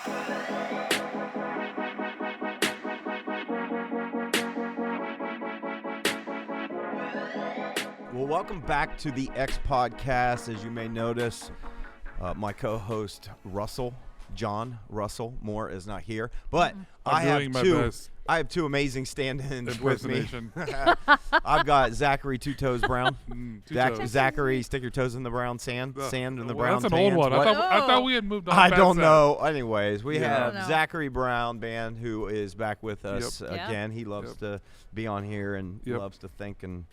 Well, welcome back to the X Podcast. As you may notice, my co-host John Russell Moore is not here, but I have two amazing stand-ins with me. I've got Zachary Two Toes Brown. Zachary, stick your toes in the brown sand in the brown. That's an old one. I thought we had moved on. I don't know. Anyways, we have Zachary Brown Band, who is back with us again. He loves to be on here and loves to think and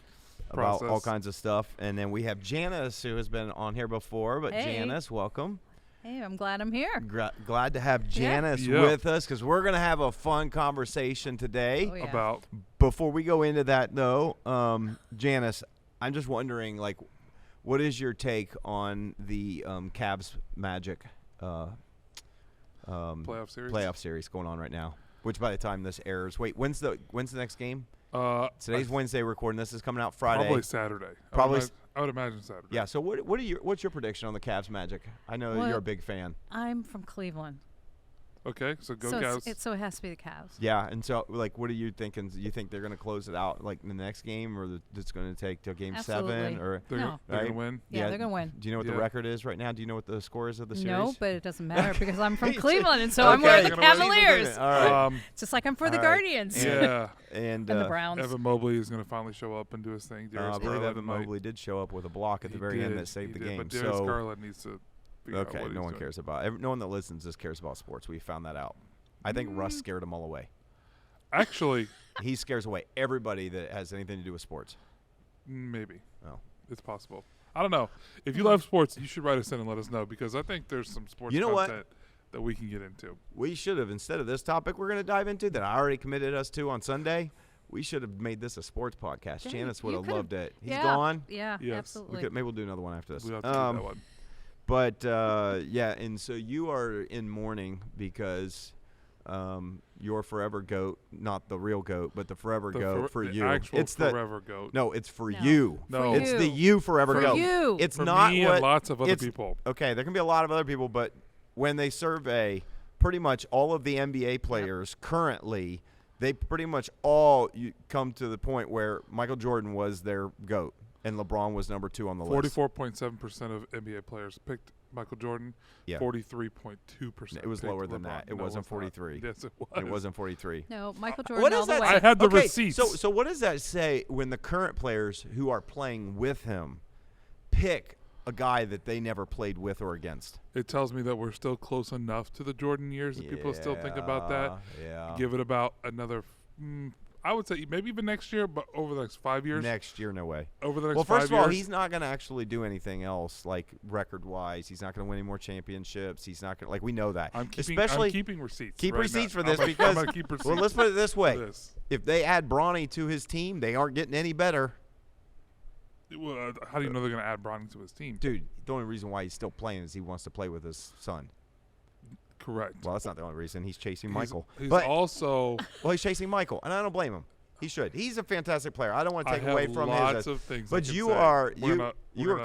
about all kinds of stuff. And then we have Janice, who has been on here before. But Janice, welcome. Hey, I'm glad I'm here. Glad to have Janice with us, because we're going to have a fun conversation today. About. Before we go into that, though, Janice, I'm just wondering, like, what is your take on the Cavs Magic playoff series going on right now? Which by the time this airs, when's the next game? Today's Wednesday recording. This is coming out Friday. Probably Saturday. I would imagine Saturday. Yeah. So what's your prediction on the Cavs Magic? I know that you're a big fan. I'm from Cleveland. Okay, so go Cavs. So it has to be the Cavs. Yeah, and so like, what are you thinking? You think they're going to close it out like in the next game, or it's going to take till game 7? Or they're going to win. Yeah, they're going to win. Do you know what the record is right now? Do you know what the score is of the series? No, but it doesn't matter because I'm from Cleveland, and so I'm wearing the Cavaliers. All right. Just like I'm for the Guardians. Yeah. And the Browns. Evan Mobley is going to finally show up and do his thing. I believe Evan Mobley did show up with a block at the very end that saved the game. But Darius Garland needs to figure out what no one cares about. No one that listens just cares about sports. We found that out. I think Russ scared them all away. Actually, he scares away everybody that has anything to do with sports. Maybe. Oh, it's possible. I don't know. If you love sports, you should write us in and let us know, because I think there's some sports content that we can get into. We should have, instead of this topic we're going to dive into that I already committed us to on Sunday, we should have made this a sports podcast. Dang, Janice would have loved it. He's yeah. gone? Yeah, yes. Absolutely. Maybe we'll do another one after this. We'll have to do that one. But, and so you are in mourning because your forever goat, not the real goat, but the forever goat for you. It's the forever goat. No, it's for you. No, it's the you forever for goat. You. It's for not me what and lots of other people. Okay, there can be a lot of other people, but when they survey pretty much all of the NBA players currently, they pretty much all come to the point where Michael Jordan was their GOAT and LeBron was number 2 on the list. 44.7% of NBA players picked Michael Jordan. 43.2%. It was lower than that. It wasn't 43. Yes, it was. It wasn't 43. No, Michael Jordan what all does the that way. I had the receipts. So what does that say when the current players who are playing with him pick a guy that they never played with or against? It tells me that we're still close enough to the Jordan years that people still think about that. Yeah. Give it about another, I would say maybe even next year, but over the next 5 years. Next year, no way. Over the next 5 years. Well, first of all, he's not going to actually do anything else, like record-wise. He's not going to win any more championships. He's not going to, we know that. I'm keeping receipts. Keep right receipts now. for this I'm gonna keep receipts. Well, let's put it this way. If they add Bronny to his team, they aren't getting any better. Well, how do you know they're going to add Bronny to his team? Dude, the only reason why he's still playing is he wants to play with his son. Correct. Well, that's not the only reason. He's chasing Michael. He's also... Well, he's chasing Michael, and I don't blame him. He should. He's a fantastic player. I don't want to take away from his. Lots of things. But you were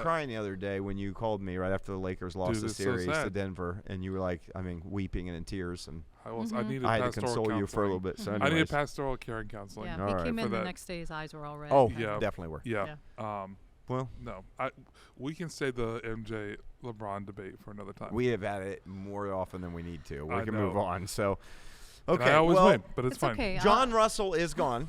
crying the other day when you called me right after the Lakers lost the series to Denver, and you were weeping and in tears, and I had to console you for a little bit. So I needed pastoral care and counseling. Yeah, he came in the next day. His eyes were all red. Oh, yeah, definitely were. Yeah. Well, no, we can save the MJ LeBron debate for another time. We have had it more often than we need to. We can move on. So, okay. And I always win, but it's fine. Okay. John Russell is gone.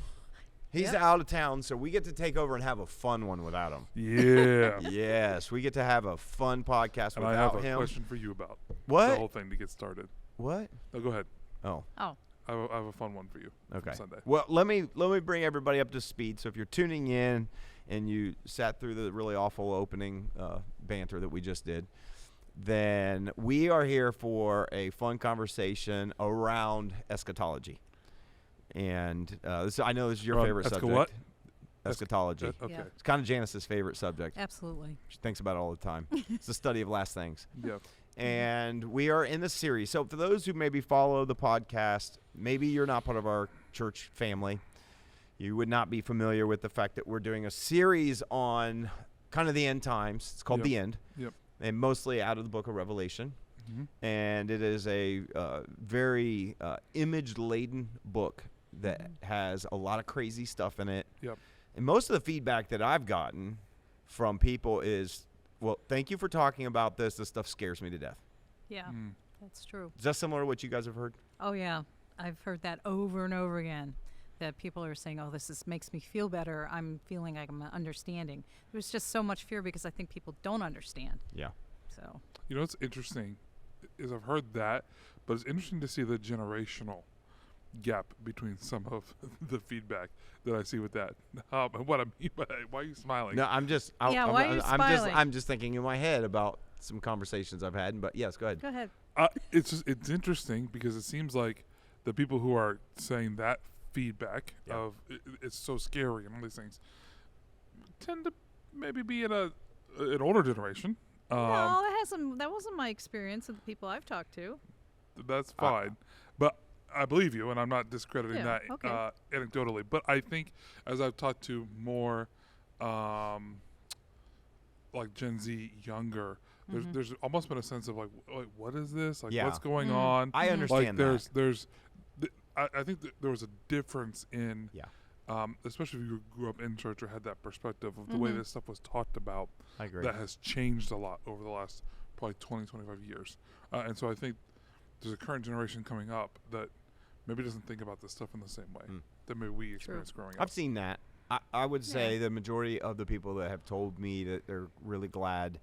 He's out of town, so we get to take over and have a fun one without him. Yeah. Yes, we get to have a fun podcast without him. And I have a question for you about what? The whole thing to get started. What? No, go ahead. Oh. I have a fun one for you. Okay. Sunday. Well, let me bring everybody up to speed. So if you're tuning in and you sat through the really awful opening banter that we just did, then we are here for a fun conversation around eschatology. And I know this is your favorite subject. What? Eschatology. Okay. Yeah. It's kind of Janice's favorite subject. Absolutely. She thinks about it all the time. It's the study of last things. Yeah. And we are in the series. So for those who maybe follow the podcast, maybe you're not part of our church family, you would not be familiar with the fact that we're doing a series on kind of the end times. It's called The End. Yep. And mostly out of the book of Revelation. and it is a very image-laden book that has a lot of crazy stuff in it. Yep. And most of the feedback that I've gotten from people is, well, thank you for talking about this. This stuff scares me to death. Yeah, that's true. Is that similar to what you guys have heard? Oh, yeah. I've heard that over and over again, that people are saying, oh, makes me feel better. I'm feeling like I'm understanding. There's just so much fear because I think people don't understand. Yeah. So. You know what's interesting is I've heard that, but it's interesting to see the generational gap between some of the feedback that I see with that. What I mean by that, why are you smiling? No, I'm just. why are you smiling? I'm just thinking in my head about some conversations I've had. But yes, go ahead. Go ahead. It's interesting because it seems like the people who are saying that feedback of it's so scary and all these things tend to maybe be in an older generation. No, that wasn't my experience with the people I've talked to. That's fine, but I believe you, and I'm not discrediting that anecdotally. But I think as I've talked to more like Gen Z younger, there's almost been a sense of like what is this? Like what's going on? I understand that. I think that there was a difference in, especially if you grew up in church or had that perspective of the way this stuff was talked about. I agree. That has changed a lot over the last probably 20, 25 years. And so I think there's a current generation coming up that maybe doesn't think about this stuff in the same way that maybe we experienced growing up. I've seen that. I would say the majority of the people that have told me that they're really glad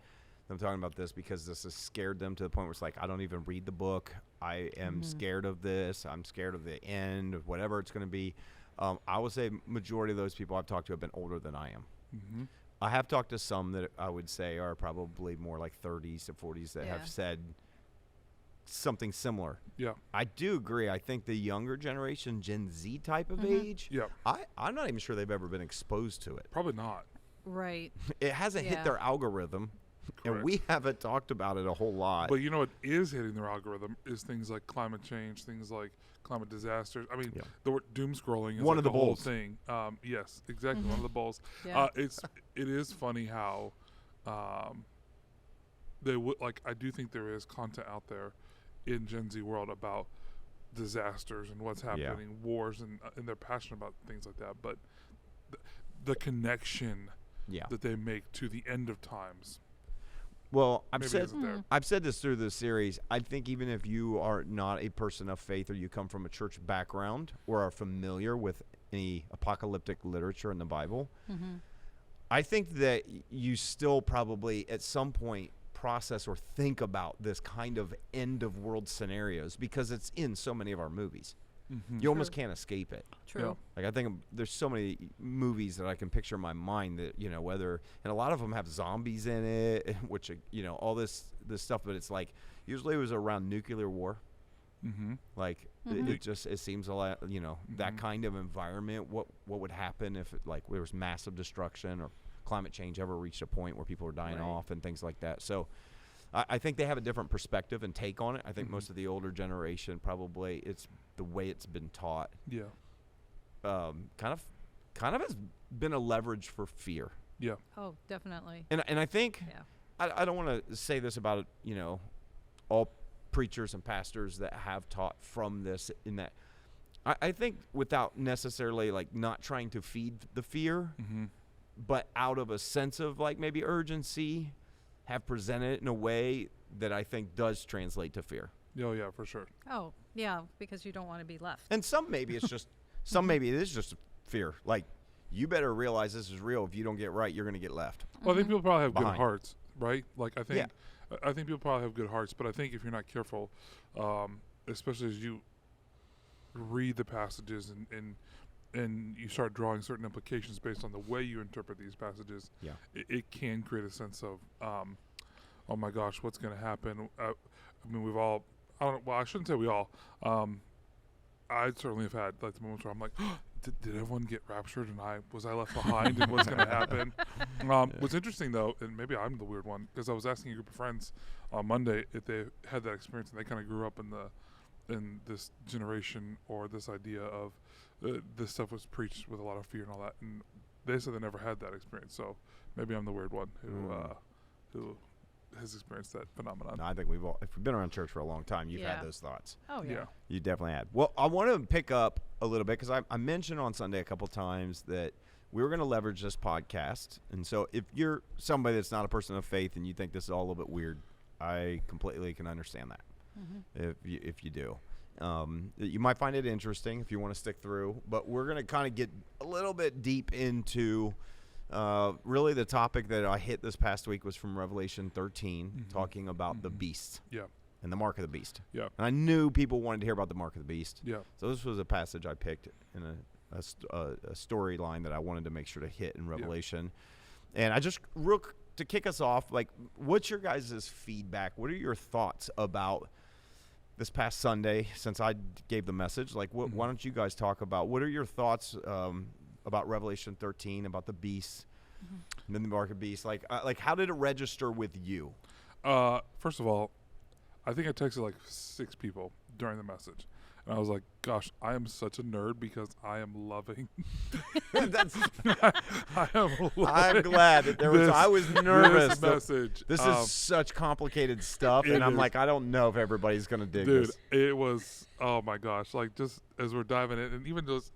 I'm talking about this because this has scared them to the point where it's like, I don't even read the book. I am scared of this. I'm scared of the end, of whatever it's going to be. I would say majority of those people I've talked to have been older than I am. I have talked to some that I would say are probably more like 30s to 40s that have said something similar. Yeah. I do agree. I think the younger generation, Gen Z type of age, I'm not even sure they've ever been exposed to it. Probably not. Right. It hasn't hit their algorithm. Correct. And we haven't talked about it a whole lot. But you know what is hitting their algorithm is things like climate change, things like climate disasters. I mean, the word doom scrolling is one like of the whole bulls thing. Yes, exactly, one of the bulls. It is funny how they would like. I do think there is content out there in Gen Z world about disasters and what's happening, wars, and they're passionate about things like that. But the connection that they make to the end of times. Well, I've said this through the series. I think even if you are not a person of faith or you come from a church background or are familiar with any apocalyptic literature in the Bible, I think that you still probably at some point process or think about this kind of end of world scenarios because it's in so many of our movies. You almost can't escape it. True. Like I think there's so many movies that I can picture in my mind that, you know, whether, and a lot of them have zombies in it, which, you know, all this stuff, but it's like, usually it was around nuclear war. Like it seems a lot, you know, that kind of environment, what would happen if there was massive destruction or climate change ever reached a point where people are dying off and things like that. So I think they have a different perspective and take on it. I think most of the older generation probably it's the way it's been taught. Yeah. Kind of has been a leverage for fear. Yeah. Oh, definitely. And I think I don't want to say this about, you know, all preachers and pastors that have taught from this in that I think without necessarily like not trying to feed the fear, but out of a sense of like maybe urgency, have presented it in a way that I think does translate to fear. Oh yeah, for sure. Oh yeah, because you don't want to be left. And some maybe it's just maybe it is just fear. Like you better realize this is real. If you don't get right, you're going to get left. Well, I think people probably have good hearts, right? Like I think people probably have good hearts, but I think if you're not careful, especially as you read the passages and you start drawing certain implications based on the way you interpret these passages, it can create a sense of, oh my gosh, what's going to happen? I mean, we've all, I shouldn't say we all. I certainly have had like the moments where I'm like, oh, did everyone get raptured and was I left behind and what's going to happen? What's interesting though, and maybe I'm the weird one, because I was asking a group of friends on Monday if they had that experience and they kind of grew up in this generation or this idea of this stuff was preached with a lot of fear and all that, and they said they never had that experience. So maybe I'm the weird one who has experienced that phenomenon. No, I think if we've been around church for a long time, you've had those thoughts. Oh, yeah. You definitely had. Well, I want to pick up a little bit because I mentioned on Sunday a couple times that we were going to leverage this podcast. And so if you're somebody that's not a person of faith and you think this is all a little bit weird, I completely can understand that. If you do. You might find it interesting if you want to stick through. But we're going to kind of get a little bit deep into really the topic that I hit this past week was from Revelation 13, talking about the beast. Yeah. And the mark of the beast. Yeah. And I knew people wanted to hear about the mark of the beast. Yeah. So this was a passage I picked in a storyline that I wanted to make sure to hit in Revelation. Yeah. And I just, to kick us off, like, what's your guys' feedback? What are your thoughts about this past Sunday since I gave the message? Like, why don't you guys talk about, what are your thoughts about Revelation 13, about the beast, and then the mark of the beast? Like how did it register with you? First of all, I think I texted like 6 people during the message. And I was like, gosh, I am such a nerd because I am loving. I'm glad that there was. I was nervous. This message. This is such complicated stuff, and I'm like, I don't know if everybody's gonna dig this. Dude, it was. Oh my gosh! Like, just as we're diving in, and even just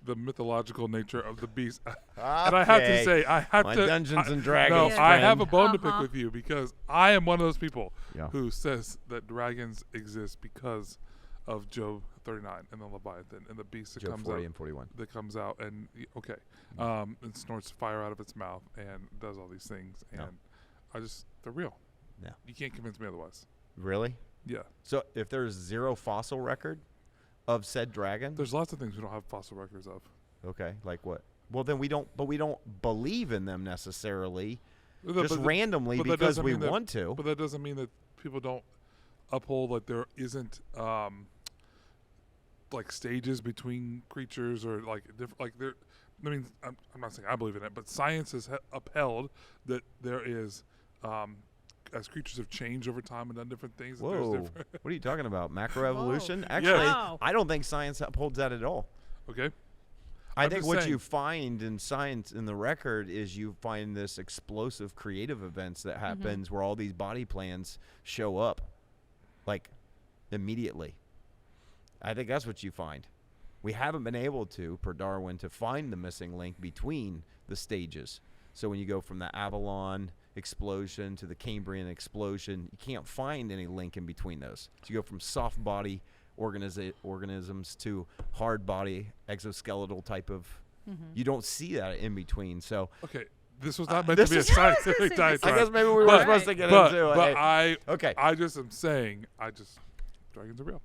the mythological nature of the beast. Okay. And I have to say, my Dungeons and Dragons. No, I have a bone to pick with you because I am one of those people who says that dragons exist because of Job 39 and the Leviathan and the beast that Job comes 40 out and 41. that comes out and and snorts fire out of its mouth and does all these things and they're real. Yeah, you can't convince me otherwise. Really? Yeah. So if there's 0 fossil record of said dragon, there's lots of things we don't have fossil records of. Okay, like what? Well, then we don't believe in them necessarily, just but randomly because we want to. But that doesn't mean that people don't uphold like there isn't like stages between creatures or like different like there. I mean, I'm not saying I believe in it, but science has upheld that there is as creatures have changed over time and done different things. Whoa! What are you talking about? Macroevolution? Actually, I don't think science upholds that at all. Okay. I think what you find in science in the record is you find this explosive creative events that happens where all these body plans show up, like, immediately. I think that's what you find. We haven't been able to, per Darwin, to find the missing link between the stages. So when you go from the Avalon explosion to the Cambrian explosion, you can't find any link in between those. So you go from soft body organisms to hard body exoskeletal type of you don't see that in between. So okay, this was not meant to be a scientific diatribe. I guess maybe we were supposed to get into it. But I just am saying dragons are real.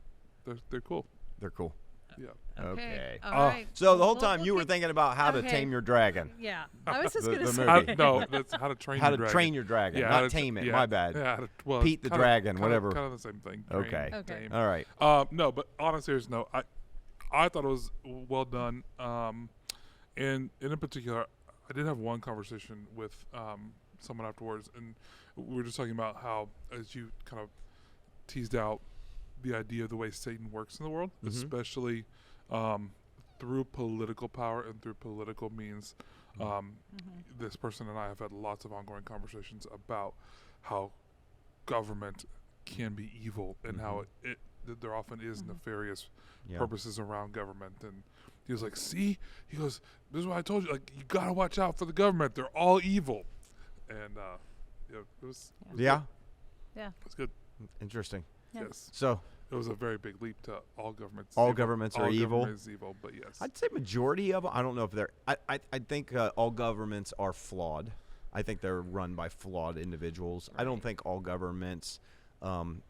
They're cool. They're cool. Yeah. Okay. All right. So the whole time you were thinking about how to tame your dragon. Yeah. I was just going to say. That's how to train how your to dragon. train your dragon, not tame it. My bad. Yeah. Pete the dragon, whatever. Kind of the same thing. Okay. Tame. All right. No, but on a serious note, I thought it was well done. And in particular, I did have one conversation with someone afterwards, and we were just talking about how, as you kind of teased out, the idea of the way Satan works in the world, especially through political power and through political means. This person and I have had lots of ongoing conversations about how government can be evil and how there often is nefarious purposes around government. And he was like, see? He goes, this is what I told you. Like, you got to watch out for the government. They're all evil. And it was good. Yeah. It's good. Interesting. Yeah. Yes. So it was a very big leap to all governments. All governments are evil. Government is evil, but yes. I'd say majority of them. I don't know if they're. I think all governments are flawed. I think they're run by flawed individuals. Right. I don't think all governments, in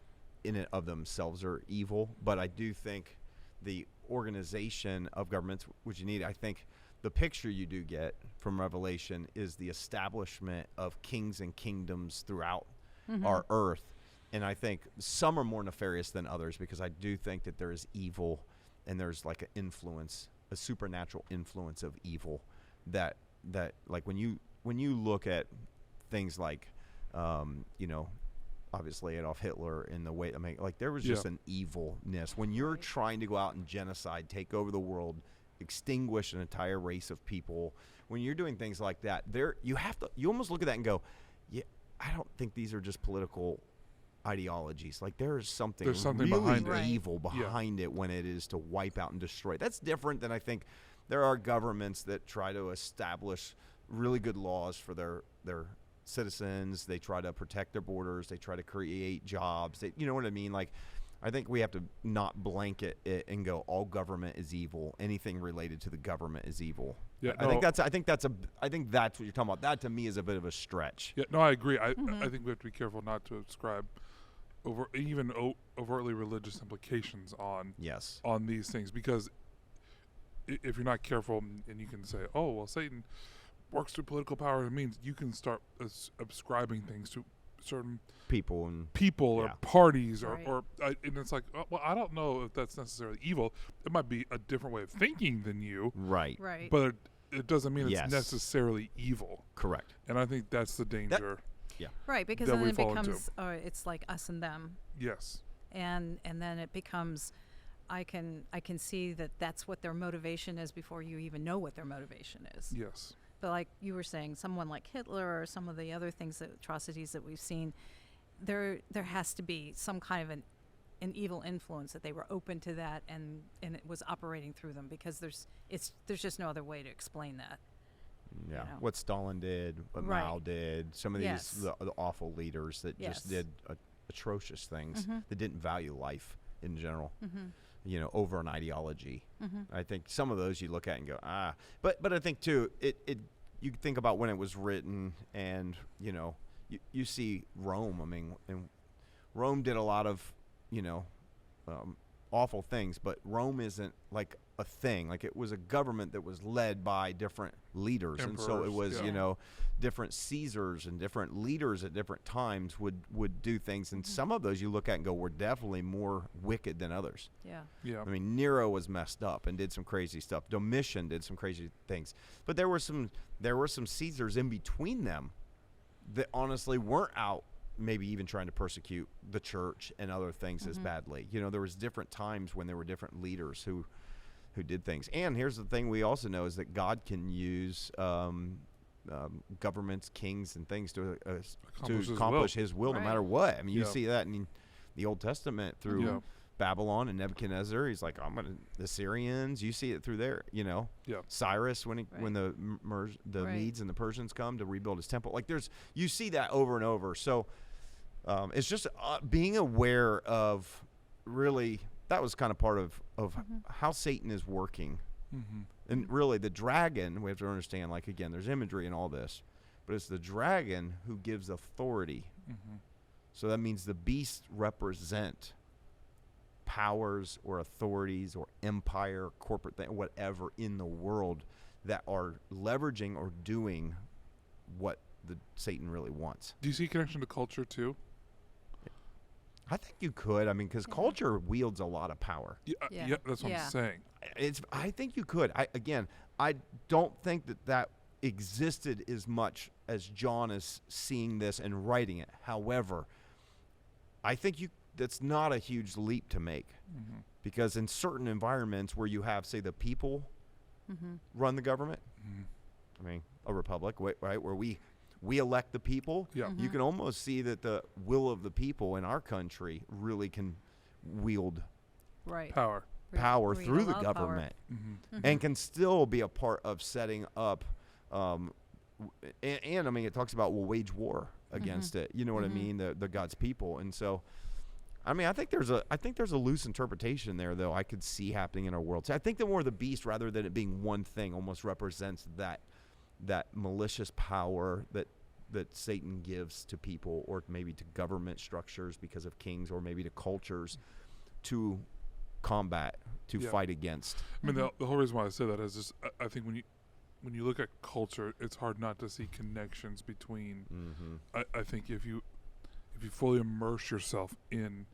and of themselves, are evil. But I do think the organization of governments, which you need, I think the picture you do get from Revelation is the establishment of kings and kingdoms throughout our earth. And I think some are more nefarious than others because I do think that there is evil and there's like an influence, a supernatural influence of evil that like when you look at things like, obviously Adolf Hitler in the way, I mean, like there was just an evilness. When you're trying to go out and genocide, take over the world, extinguish an entire race of people, when you're doing things like that, you almost look at that and go, yeah, I don't think these are just political ideologies. Like there's something really behind evil behind it when it is to wipe out and destroy. That's different than I think there are governments that try to establish really good laws for their citizens. They try to protect their borders. They try to create jobs. You know what I mean? Like, I think we have to not blanket it and go all government is evil. Anything related to the government is evil. Yeah, I think that's what you're talking about. That to me is a bit of a stretch. Yeah, no, I agree. I think we have to be careful not to ascribe overtly religious implications on these things, because if you're not careful, and you can say, oh well, Satan works through political power, it means you can start ascribing things to certain people or parties or and it's like, well, I don't know if that's necessarily evil. It might be a different way of thinking than you, right, but it doesn't mean it's necessarily evil. Correct. And I think that's the danger. Right, because then it becomes it's like us and them. Yes. And then it becomes, I can see that that's what their motivation is before you even know what their motivation is. Yes. But like you were saying, someone like Hitler or some of the other things, atrocities that we've seen, there has to be some kind of an evil influence that they were open to that, and it was operating through them, because there's just no other way to explain that. Yeah, you know? What Stalin did, what Mao did, some of these the awful leaders that just did atrocious things that didn't value life in general. You know, over an ideology. I think some of those you look at and go, but I think too, you think about when it was written, and you know, you see Rome. I mean, and Rome did a lot of, you know, awful things, but Rome isn't like a thing. Like, it was a government that was led by different leaders, and so it was, you know, different Caesars and different leaders at different times would do things, and some of those you look at and go, were definitely more wicked than others. Yeah. I mean, Nero was messed up and did some crazy stuff. Domitian did some crazy things, but there were some Caesars in between them that honestly weren't out maybe even trying to persecute the church and other things as badly. You know, there was different times when there were different leaders who did things. And here's the thing we also know is that God can use governments, kings, and things to accomplish his will no matter what. I mean, you see that in the Old Testament through Babylon and Nebuchadnezzar. He's like, the Syrians. You see it through there, you know. Cyrus when the Medes and the Persians come to rebuild his temple. Like, you see that over and over. So it's just being aware of, really, that was kind of part of how Satan is working. And really, the dragon, we have to understand, like, again, there's imagery in all this, but it's the dragon who gives authority. So that means the beasts represent powers or authorities or empire, corporate thing, whatever in the world that are leveraging or doing what the Satan really wants. Do you see a connection to culture too? I think you could. I mean, because culture wields a lot of power. Yeah, that's what I'm saying. I think you could. I don't think that existed as much as John is seeing this and writing it. However, I think that's not a huge leap to make, because in certain environments where you have, say, the people run the government, I mean, a republic, right, where we elect the people, you can almost see that the will of the people in our country really can wield power through the government, and can still be a part of setting up, and I mean, it talks about we'll wage war against it. You know what I mean? The God's people. And so, I mean, I think there's a loose interpretation there, though, I could see happening in our world. So I think the more the beast, rather than it being one thing, almost represents that malicious power that Satan gives to people, or maybe to government structures because of kings, or maybe to cultures to combat, to fight against. I mean, the whole reason why I say that is just, I think when you look at culture, it's hard not to see connections between. I think if you fully immerse yourself in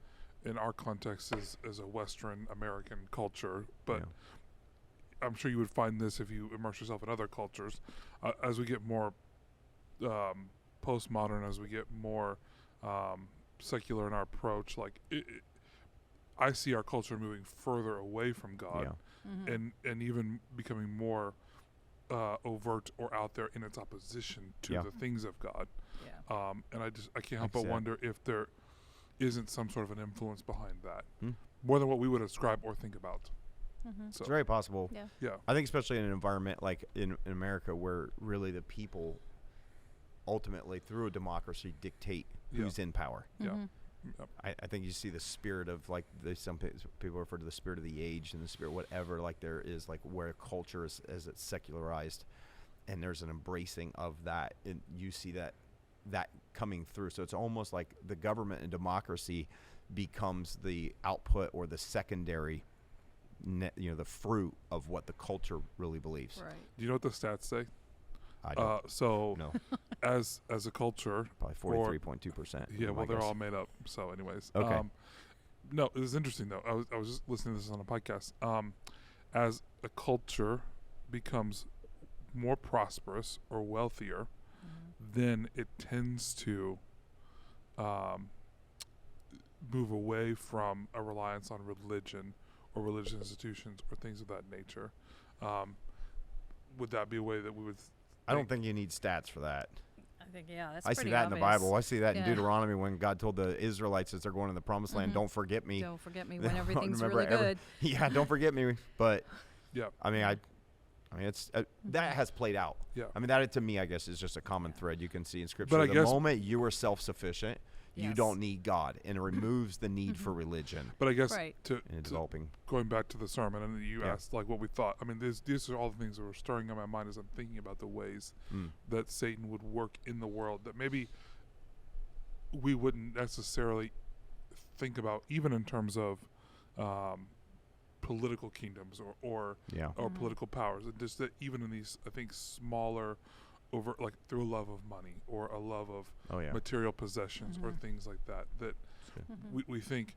our context as a Western American culture, but I'm sure you would find this if you immerse yourself in other cultures. As we get more postmodern, as we get more secular in our approach, like I see our culture moving further away from God, and even becoming more overt or out there in its opposition to the things of God. And I can't help but wonder if there isn't some sort of an influence behind that, more than what we would ascribe or think about. So it's very possible. Yeah. I think especially in an environment like in America where really the people ultimately through a democracy dictate who's in power. I think you see the spirit of like some people refer to the spirit of the age and the spirit whatever, like there is like where culture is as it's secularized and there's an embracing of that, and you see that coming through. So it's almost like the government and democracy becomes the output or the secondary the fruit of what the culture really believes. Right. Do you know what the stats say? I don't. No. as a culture, probably 43.2%. Yeah, well, they're all made up. So, anyways, okay. No, it was interesting though. I was just listening to this on a podcast. As a culture becomes more prosperous or wealthier, then it tends to move away from a reliance on religion or religious institutions or things of that nature. Would that be a way that we would? I don't think you need stats for that. I think, that's I see that obvious. in the Bible. I see that in Deuteronomy when God told the Israelites as they're going in the promised land, don't forget me. Don't forget me when everything's really good. Don't forget me. But yeah, I mean, it's that has played out. Yeah, I mean, that to me, I guess, is just a common thread you can see in Scripture. But the moment you are self-sufficient, you don't need God, and it removes the need for religion. But I guess to developing. Going back to the sermon, and you asked like what we thought. I mean, these are all the things that were stirring in my mind as I'm thinking about the ways that Satan would work in the world that maybe we wouldn't necessarily think about, even in terms of political kingdoms or political powers, and just that even in these, I think, smaller, over like through a love of money or a love of material possessions or things like that, we think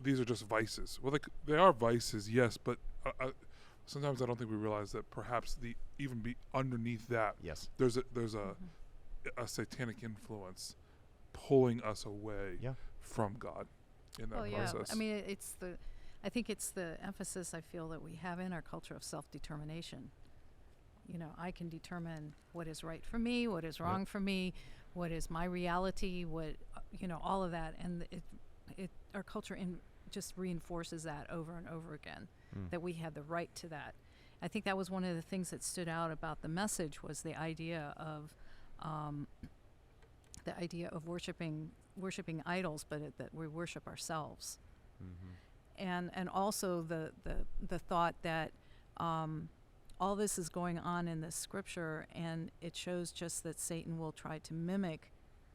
these are just vices. Well, they are vices, yes, but sometimes I don't think we realize that perhaps even be underneath that, there's a satanic influence pulling us away from God in that process. I mean, I think it's the emphasis I feel that we have in our culture of self-determination. I can determine what is right for me, what is wrong for me, what is my reality, all of that. And our culture just reinforces that over and over again, that we have the right to that. I think that was one of the things that stood out about the message was the idea of worshiping idols, but that we worship ourselves. And also the thought that all this is going on in this scripture, and it shows just that Satan will try to mimic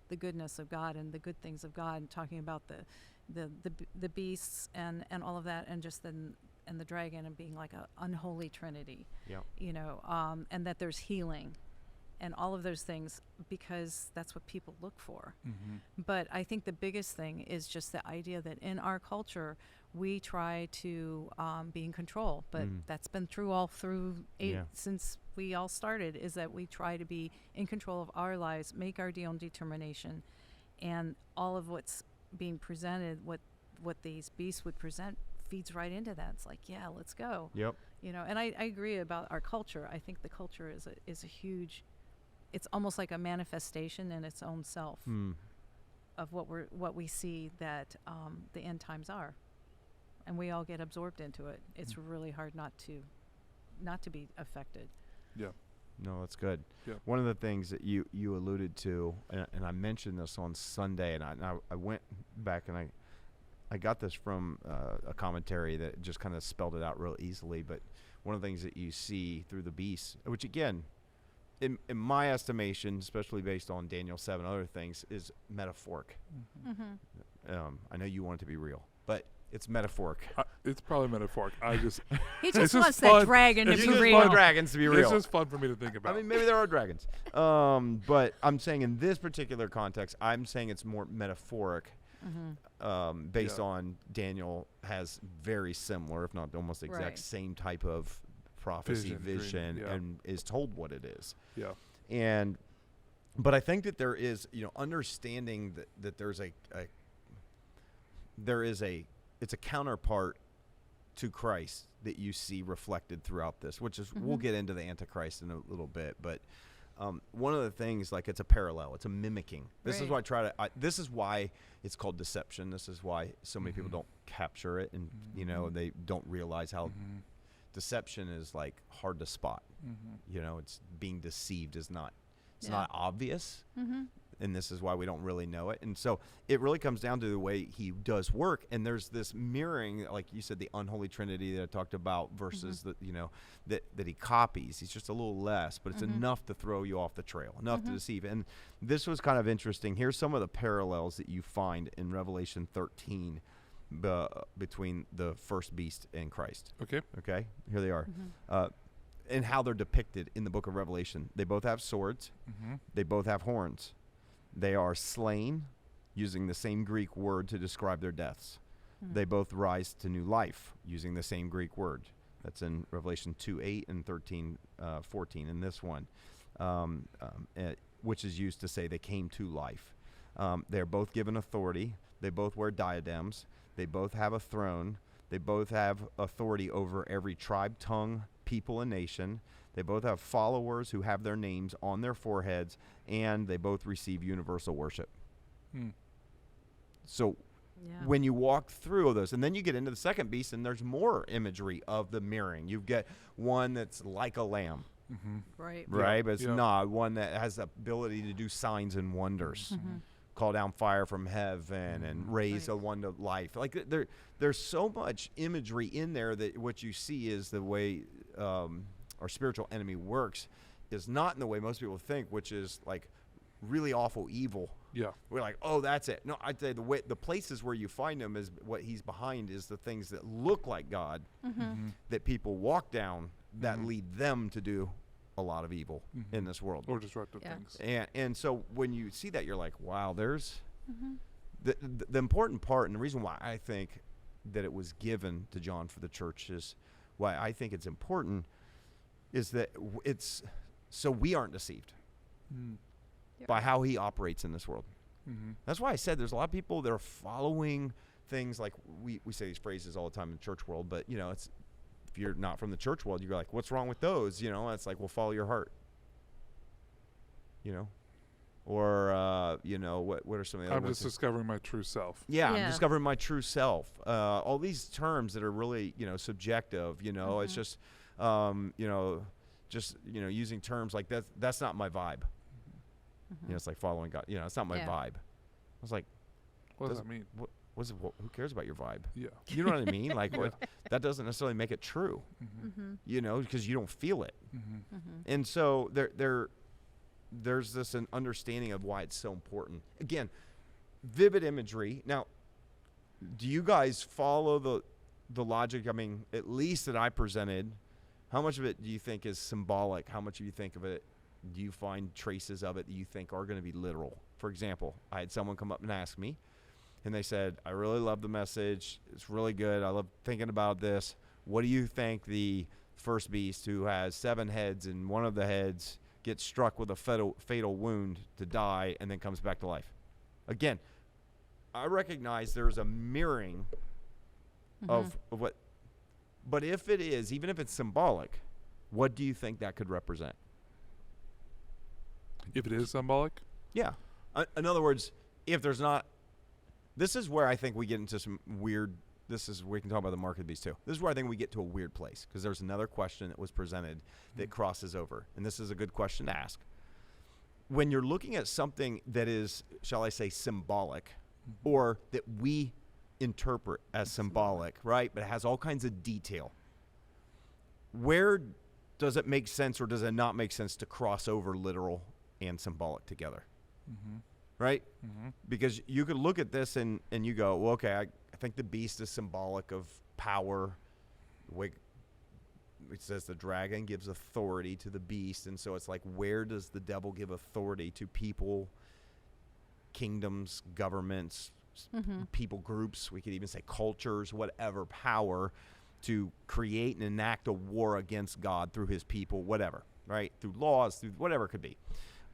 the goodness of God and the good things of God, and talking about the beasts and all of that, and just and the dragon, and being like a unholy trinity, and that there's healing and all of those things, because that's what people look for. But I think the biggest thing is just the idea that in our culture we try to be in control, but that's been true all through since we all started, is that we try to be in control of our lives, make our own determination, and all of what's being presented, what these beasts would present, feeds right into that. It's like, let's go. And I agree about our culture. I think the culture is a huge, it's almost like a manifestation in its own self of what we see that the end times are. And we all get absorbed into it. It's really hard not to be affected. No, that's good. One of the things that you alluded to, and I mentioned this on Sunday, and I went back and I got this from a commentary that just kind of spelled it out real easily. But one of the things that you see through the beast, which again, in my estimation, especially based on Daniel 7 and other things, is metaphoric. I know you want it to be real, but it's metaphoric. It's probably metaphoric. He just wants that dragon to be real. Dragons to be real. It's just fun for me to think about. I mean, maybe there are dragons. But I'm saying in this particular context, I'm saying it's more metaphoric, based on Daniel has very similar, if not almost exact same type of prophecy, vision, and is told what it is. But I think that there is, understanding that it's a counterpart to Christ that you see reflected throughout this, which is we'll get into the antichrist in a little bit, but one of the things, like, it's a parallel, it's a mimicking. This is Right. why this is why it's called deception. This is why so many people don't capture it, and you know, they don't realize how deception is like hard to spot. You know, it's being deceived is not, it's not obvious. And this is why we don't really know it. And so it really comes down to the way he does work. And there's this mirroring, like you said, the unholy trinity that I talked about versus the, you know, that he copies. He's just a little less, but it's enough to throw you off the trail, enough to deceive. And this was kind of interesting. Here's some of the parallels that you find in Revelation 13 between the first beast and Christ. Okay, here they are. And how they're depicted in the book of Revelation. They both have swords. They both have horns. They are slain, using the same Greek word to describe their deaths. They both rise to new life, using the same Greek word. That's in Revelation 2:8 and 13:14 in this one, which is used to say they came to life. They're both given authority. They both wear diadems. They both have a throne. They both have authority over every tribe, tongue, people, and nation. They both have followers who have their names on their foreheads, and they both receive universal worship. So when you walk through those, and then you get into the second beast, and there's more imagery of the mirroring. You get one that's like a lamb. Right, but it's not. One that has the ability to do signs and wonders. Call down fire from heaven and raise a one to life. Like there's so much imagery in there that what you see is the way our spiritual enemy works is not in the way most people think, which is like really awful evil. We're like, oh, that's it. No, I'd say the places where you find him is what he's behind is the things that look like God that people walk down that lead them to do a lot of evil in this world or disruptive things. And so when you see that, you're like, wow, there's the important part, and the reason why I think that it was given to John for the church is why I think it's important is that it's so we aren't deceived by how he operates in this world. That's why I said there's a lot of people that are following things like we say these phrases all the time in the church world, but you know, it's if you're not from the church world, you're like, what's wrong with those? You know, it's like, well, follow your heart. You know, or you know, what are some of the other I'm ones? just discovering my true self. I'm discovering my true self. All these terms that are really, you know, subjective. You know, it's just you know, using terms like that. That's not my vibe. You know, it's like following God. You know, it's not my vibe. I was like, what does that mean? Who cares about your vibe? You know what I mean? Like, that doesn't necessarily make it true. You know, because you don't feel it. And so there's this an understanding of why it's so important. Again, vivid imagery. Now, do you guys follow the logic? I mean, at least that I presented. How much of it do you think is symbolic? How much of you think of it? Do you find traces of it that you think are going to be literal? For example, I had someone come up and ask me, and they said, I really love the message. It's really good. I love thinking about this. What do you think the first beast, who has 7 heads and one of the heads gets struck with a fatal wound to die and then comes back to life? Again, I recognize there's a mirroring of what, but if it is, even if it's symbolic, what do you think that could represent? If it is symbolic? Yeah. In other words, if there's not, this is where I think we get into some weird, we can talk about the mark of the beast too. This is where I think we get to a weird place, because there's another question that was presented that crosses over. And this is a good question to ask. When you're looking at something that is, shall I say, symbolic, or that we interpret as symbolic, right, but it has all kinds of detail, where does it make sense or does it not make sense to cross over literal and symbolic together? Right? Because you could look at this and you go, well, okay, I think the beast is symbolic of power. It says the dragon gives authority to the beast, and so it's like, where does the devil give authority to people, kingdoms, governments, people groups, we could even say cultures, whatever, power to create and enact a war against God through his people, whatever, right? Through laws, through whatever it could be.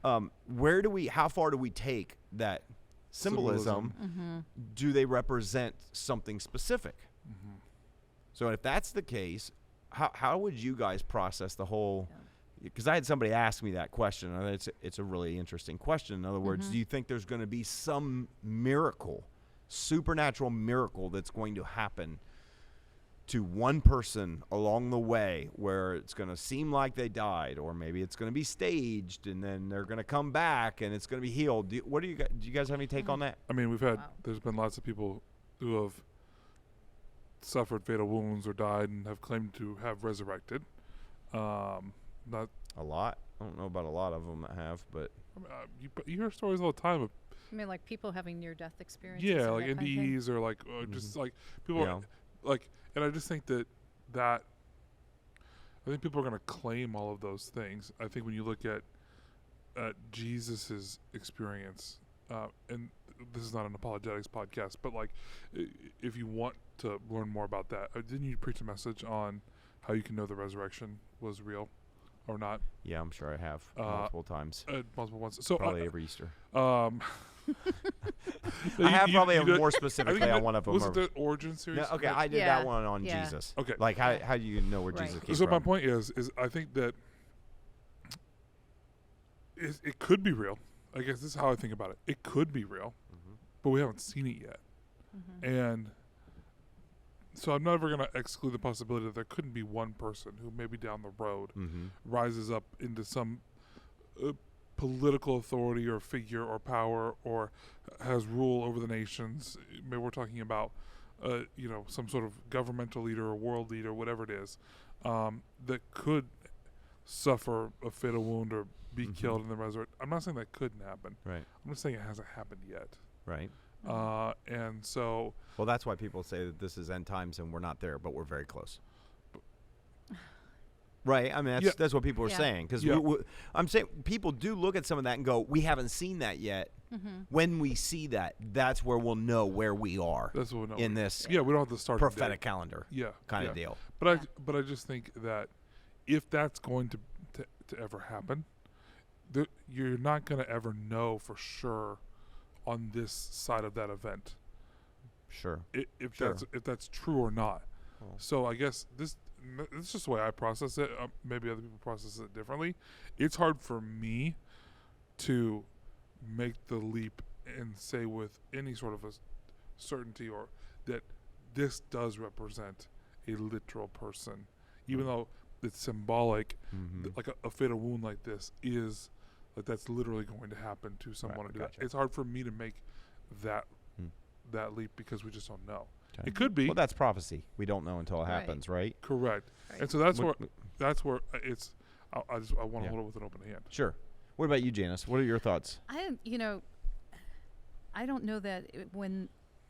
How far do we take that symbolism? Do they represent something specific? So if that's the case, how would you guys process the whole because I had somebody ask me that question. And it's a really interesting question. In other words, do you think there's going to be some miracle, supernatural miracle that's going to happen to one person along the way where it's going to seem like they died, or maybe it's going to be staged and then they're going to come back and it's going to be healed? Do you guys have any take on that? I mean, there's been lots of people who have suffered fatal wounds or died and have claimed to have resurrected. Not a lot. I don't know about a lot of them that have, but I mean, you hear stories all the time of. I mean, like people having near-death experiences. Yeah, like NDEs or like just like people like, and I just think that I think people are going to claim all of those things. I think when you look at Jesus's experience, and this is not an apologetics podcast, but like if you want to learn more about that, didn't you preach a message on how you can know the resurrection was real or not? Yeah, I'm sure I have multiple times. Multiple ones. So probably every Easter. I have probably more specifically on one of them. Was it the Origin series? No, okay, I did that one on Jesus. Okay. Like how do you know where Jesus came from? So my point is I think that it could be real. I guess this is how I think about it. It could be real, but we haven't seen it yet. And so I'm never going to exclude the possibility that there couldn't be one person who maybe down the road rises up into some political authority or figure or power or has rule over the nations. Maybe we're talking about, some sort of governmental leader or world leader, whatever it is, that could suffer a fatal wound or be killed in the resurrection. I'm not saying that couldn't happen. Right. I'm just saying it hasn't happened yet. Right. And so. Well, that's why people say that this is end times and we're not there, but we're very close. Right. I mean, that's what people are saying. Because I'm saying people do look at some of that and go, we haven't seen that yet. When we see that, that's where we'll know where we are. That's what we'll know. In this we don't have to start prophetic calendar kind of deal. But I just think that if that's going to ever happen, you're not going to ever know for sure on this side of that event. Sure. If that's true or not. Oh. So I guess this is just the way I process it. Maybe other people process it differently. It's hard for me to make the leap and say with any sort of a certainty or that this does represent a literal person, even though it's symbolic. Like a fatal wound like this is like that's literally going to happen to someone. Right, to do that. It's hard for me to make that leap because we just don't know. Okay. It could be. Well, that's prophecy. We don't know until it happens, right? Correct. Right. And so that's where it's. I want to hold it with an open hand. Sure. What about you, Janice? What are your thoughts? I don't know that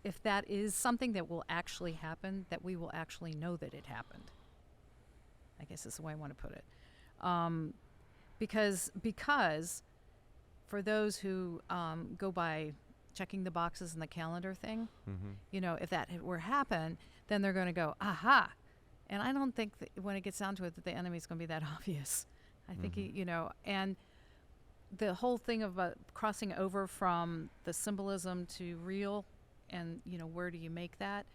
if that is something that will actually happen, that we will actually know that it happened. I guess is the way I want to put it. Because for those who go by checking the boxes in the calendar thing, if that were happen, then they're going to go, aha. And I don't think that when it gets down to it that the enemy's going to be that obvious. I think, and the whole thing of crossing over from the symbolism to real and, where do you make that?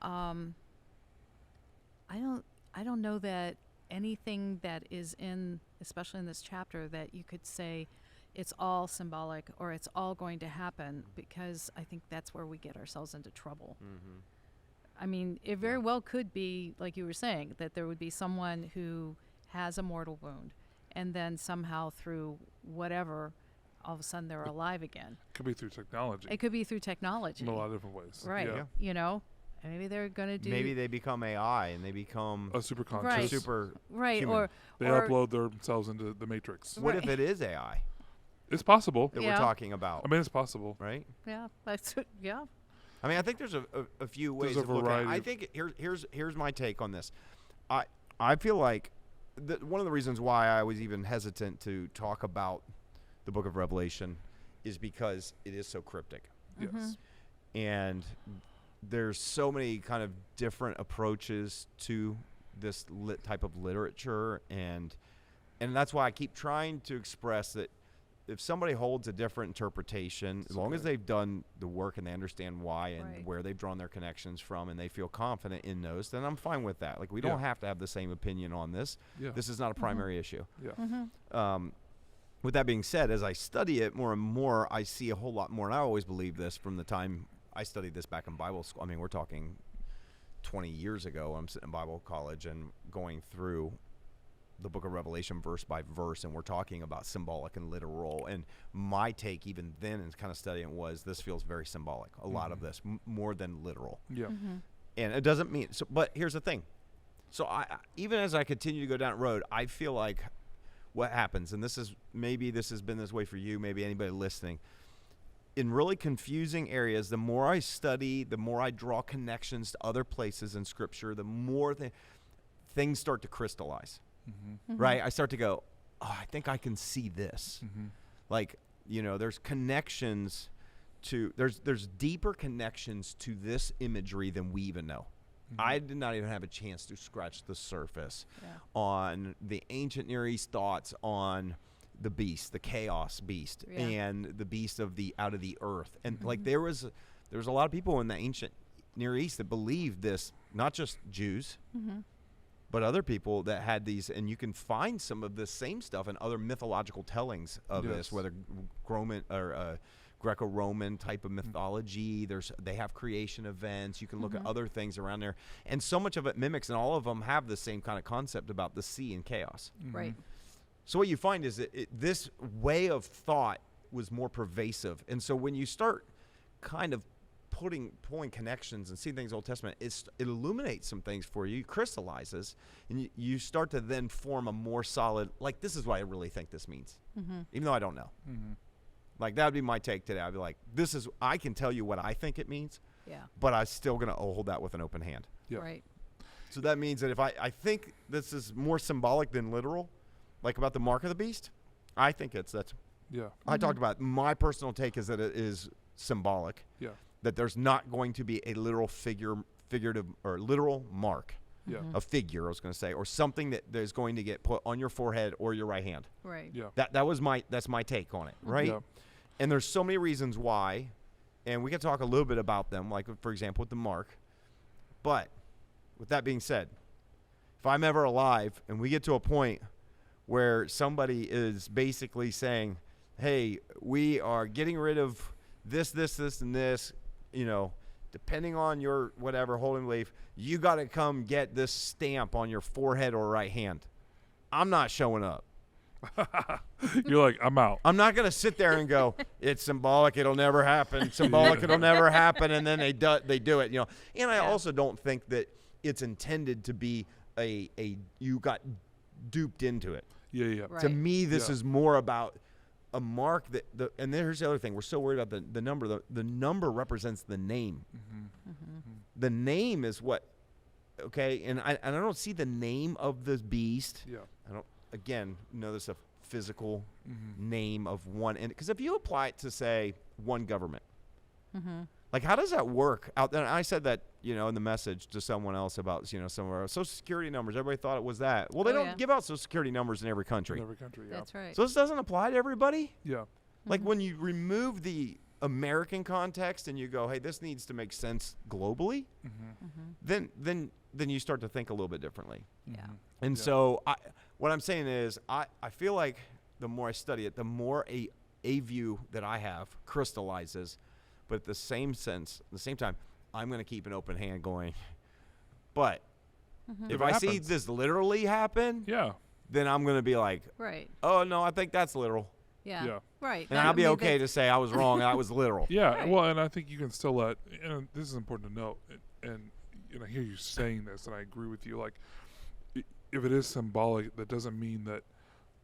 I don't know that anything that is especially in this chapter, that you could say it's all symbolic or it's all going to happen, because I think that's where we get ourselves into trouble. I mean, it very well could be, like you were saying, that there would be someone who has a mortal wound and then somehow through whatever, all of a sudden they're alive again. It could be through technology. It could be through technology. In a lot of different ways. Right. Yeah. Maybe they're going to do. Maybe they become AI and they become a super conscious, super human. Or they upload themselves into the Matrix. What if it is AI? It's possible that we're talking about. I mean, it's possible, right? Yeah, I mean, I think there's a few ways of looking at it. I think here's my take on this. I feel like one of the reasons why I was even hesitant to talk about the Book of Revelation is because it is so cryptic. Yes. And there's so many kind of different approaches to this type of literature, and that's why I keep trying to express that if somebody holds a different interpretation, as long as they've done the work and they understand why and where they've drawn their connections from and they feel confident in those, then I'm fine with that. Like, we don't have to have the same opinion on this. Yeah. This is not a primary issue. Yeah. With that being said, as I study it more and more, I see a whole lot more. And I always believed this from the time I studied this back in Bible school. I mean, we're talking 20 years ago. I'm sitting in Bible college and going through the book of Revelation verse by verse, and we're talking about symbolic and literal. And my take even then and kind of studying was, this feels very symbolic, a lot of this, more than literal. Yeah. And it doesn't mean so, but here's the thing. So I even as I continue to go down the road, I feel like what happens, and this is, maybe this has been this way for you, maybe anybody listening, in really confusing areas, the more I study, the more I draw connections to other places in Scripture, the more things start to crystallize. Right? I start to go, oh, I think I can see this. Like, you know, there's connections to, there's deeper connections to this imagery than we even know. I did not even have a chance to scratch the surface on the ancient Near East thoughts on the beast, the chaos beast, and the beast of the out of the earth. And like there was a lot of people in the ancient Near East that believed this, not just Jews, but other people that had these, and you can find some of the same stuff in other mythological tellings of this, whether Roman or Greco-Roman type of mythology. They have creation events. You can look at other things around there, and so much of it mimics, and all of them have the same kind of concept about the sea and chaos. Right. So what you find is that this way of thought was more pervasive, and so when you start kind of pulling connections and seeing things Old Testament, it illuminates some things for you, crystallizes, and you start to then form a more solid, like, this is what I really think this means, even though I don't know. Like, that would be my take today. I'd be like, I can tell you what I think it means, but I'm still going to hold that with an open hand. Right. So that means that if I think this is more symbolic than literal, like about the mark of the beast, I think that's. I talked about, my personal take is that it is symbolic. Yeah. That there's not going to be a literal figurative or literal mark, a figure, I was going to say, or something that is going to get put on your forehead or your right hand. Right. Yeah. That's my take on it, right? Yeah. And there's so many reasons why, and we can talk a little bit about them, like, for example, with the mark. But with that being said, if I'm ever alive and we get to a point where somebody is basically saying, hey, we are getting rid of this, and this, you know, depending on your whatever holding belief, you got to come get this stamp on your forehead or right hand. I'm not showing up. You're like, I'm out. I'm not going to sit there and go, it's symbolic, it'll never happen. Symbolic, it'll never happen. And then they do it, you know. And I also don't think that it's intended to be you got duped into it. Yeah. Right. To me, this is more about a mark and here's the other thing. We're so worried about the number. The number represents the name. The name is what, okay? And I don't see the name of the beast. Yeah. I don't, again, there's a physical name of one. Because if you apply it to, say, one government, like, how does that work out there? And I said that, in the message to someone else about, some of our Social Security numbers. Everybody thought it was that. Well, they don't give out Social Security numbers in every country. In every country, yeah. That's right. So this doesn't apply to everybody? Yeah. Like, when you remove the American context and you go, hey, this needs to make sense globally, then you start to think a little bit differently. Yeah. And so what I'm saying is I feel like the more I study it, the more a view that I have crystallizes. But at the same time, I'm going to keep an open hand going. But if I see this literally happen, then I'm going to be like, oh, no, I think that's literal. Yeah. Right. And I'll be okay to say I was wrong. That was literal. Yeah. Right. Well, and I think you can still and this is important to note, and I hear you saying this, and I agree with you. Like, if it is symbolic, that doesn't mean that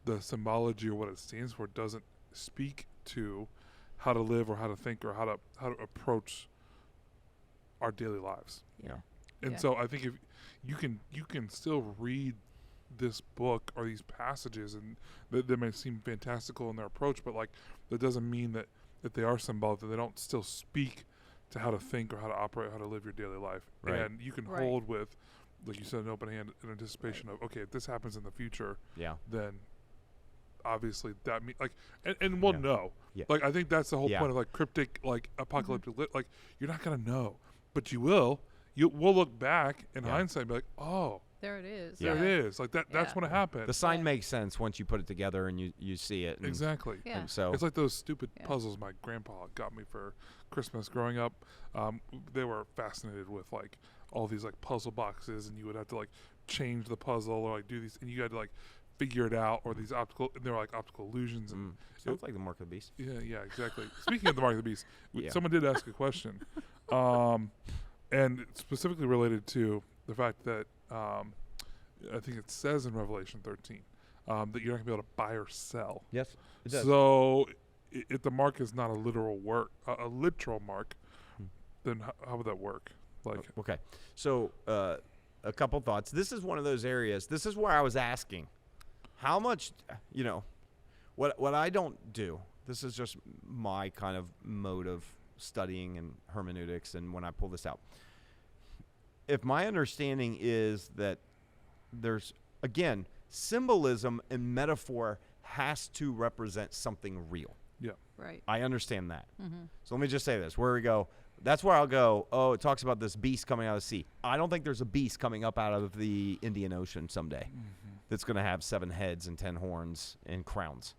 the symbology or what it stands for doesn't speak to how to live or how to think or how to approach our daily lives. Yeah. And so I think if you can still read this book or these passages, and they may seem fantastical in their approach, but like that doesn't mean that they are symbolic, that they don't still speak to how to think or how to operate, how to live your daily life. Right. And you can hold with, like you said, an open hand in anticipation of, okay, if this happens in the future, then obviously that mean like, and we'll know. Yeah. Like I think that's the whole point of like cryptic, like apocalyptic. Like you're not gonna know, but you will. We'll look back in hindsight and be like, oh, there it is. There it is. Like that. That's when it happened. The sign makes sense once you put it together and you see it. And exactly. Yeah. And so it's like those stupid puzzles my grandpa got me for Christmas growing up. They were fascinated with like all these like puzzle boxes, and you would have to like change the puzzle or like do these, and you had to like figure it out, or these optical. They were like optical illusions, and sounds like the mark of the beast. Yeah, exactly. Speaking of the mark of the beast, someone did ask a question, and specifically related to the fact that I think it says in Revelation 13 that you're not gonna be able to buy or sell. Yes, it does. So if the mark is not a literal literal mark, then how would that work? Like, okay, so a couple thoughts. This is one of those areas. This is where I was asking, how much, what I don't do. This is just my kind of mode of studying and hermeneutics, and when I pull this out, if my understanding is that there's, again, symbolism and metaphor has to represent something real. Yeah. Right. I understand that. So let me just say this. Where we go, that's where I'll go, oh, it talks about this beast coming out of the sea. I don't think there's a beast coming up out of the Indian Ocean someday that's going to have 7 heads and 10 horns and crowns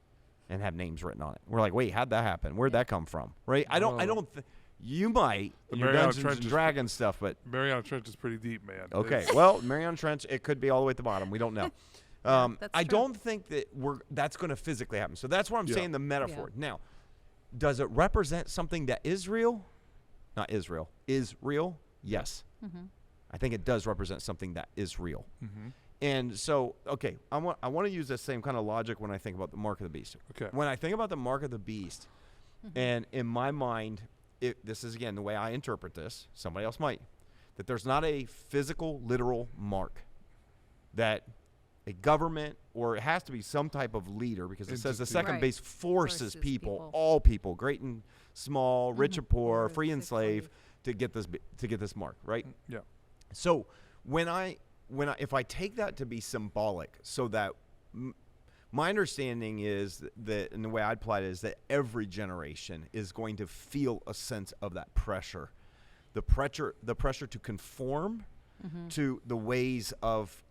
and have names written on it. We're like, wait, how'd that happen? Where'd that come from? Right? I don't you might, in your Dungeons and Dragons stuff, but Mariana Trench is pretty deep, man. Okay, well, Mariana Trench, it could be all the way at the bottom. We don't know. I don't think that that's going to physically happen. So that's why I'm saying the metaphor. Yeah. Now, does it represent something that is real? Not Israel. Is real? Yes. I think it does represent something that is real. And so, okay, I want to use the same kind of logic when I think about the mark of the beast. Okay. When I think about the mark of the beast, and in my mind, this is, again, the way I interpret this, somebody else might, that there's not a physical, literal mark that a government, or it has to be some type of leader, because it says the second beast forces people, all people, great and small, rich or poor, free and slave, to get this mark, right? Yeah. So if I take that to be symbolic, so that my understanding is that, and the way I'd apply it is that every generation is going to feel a sense of that pressure, the pressure to conform to the ways of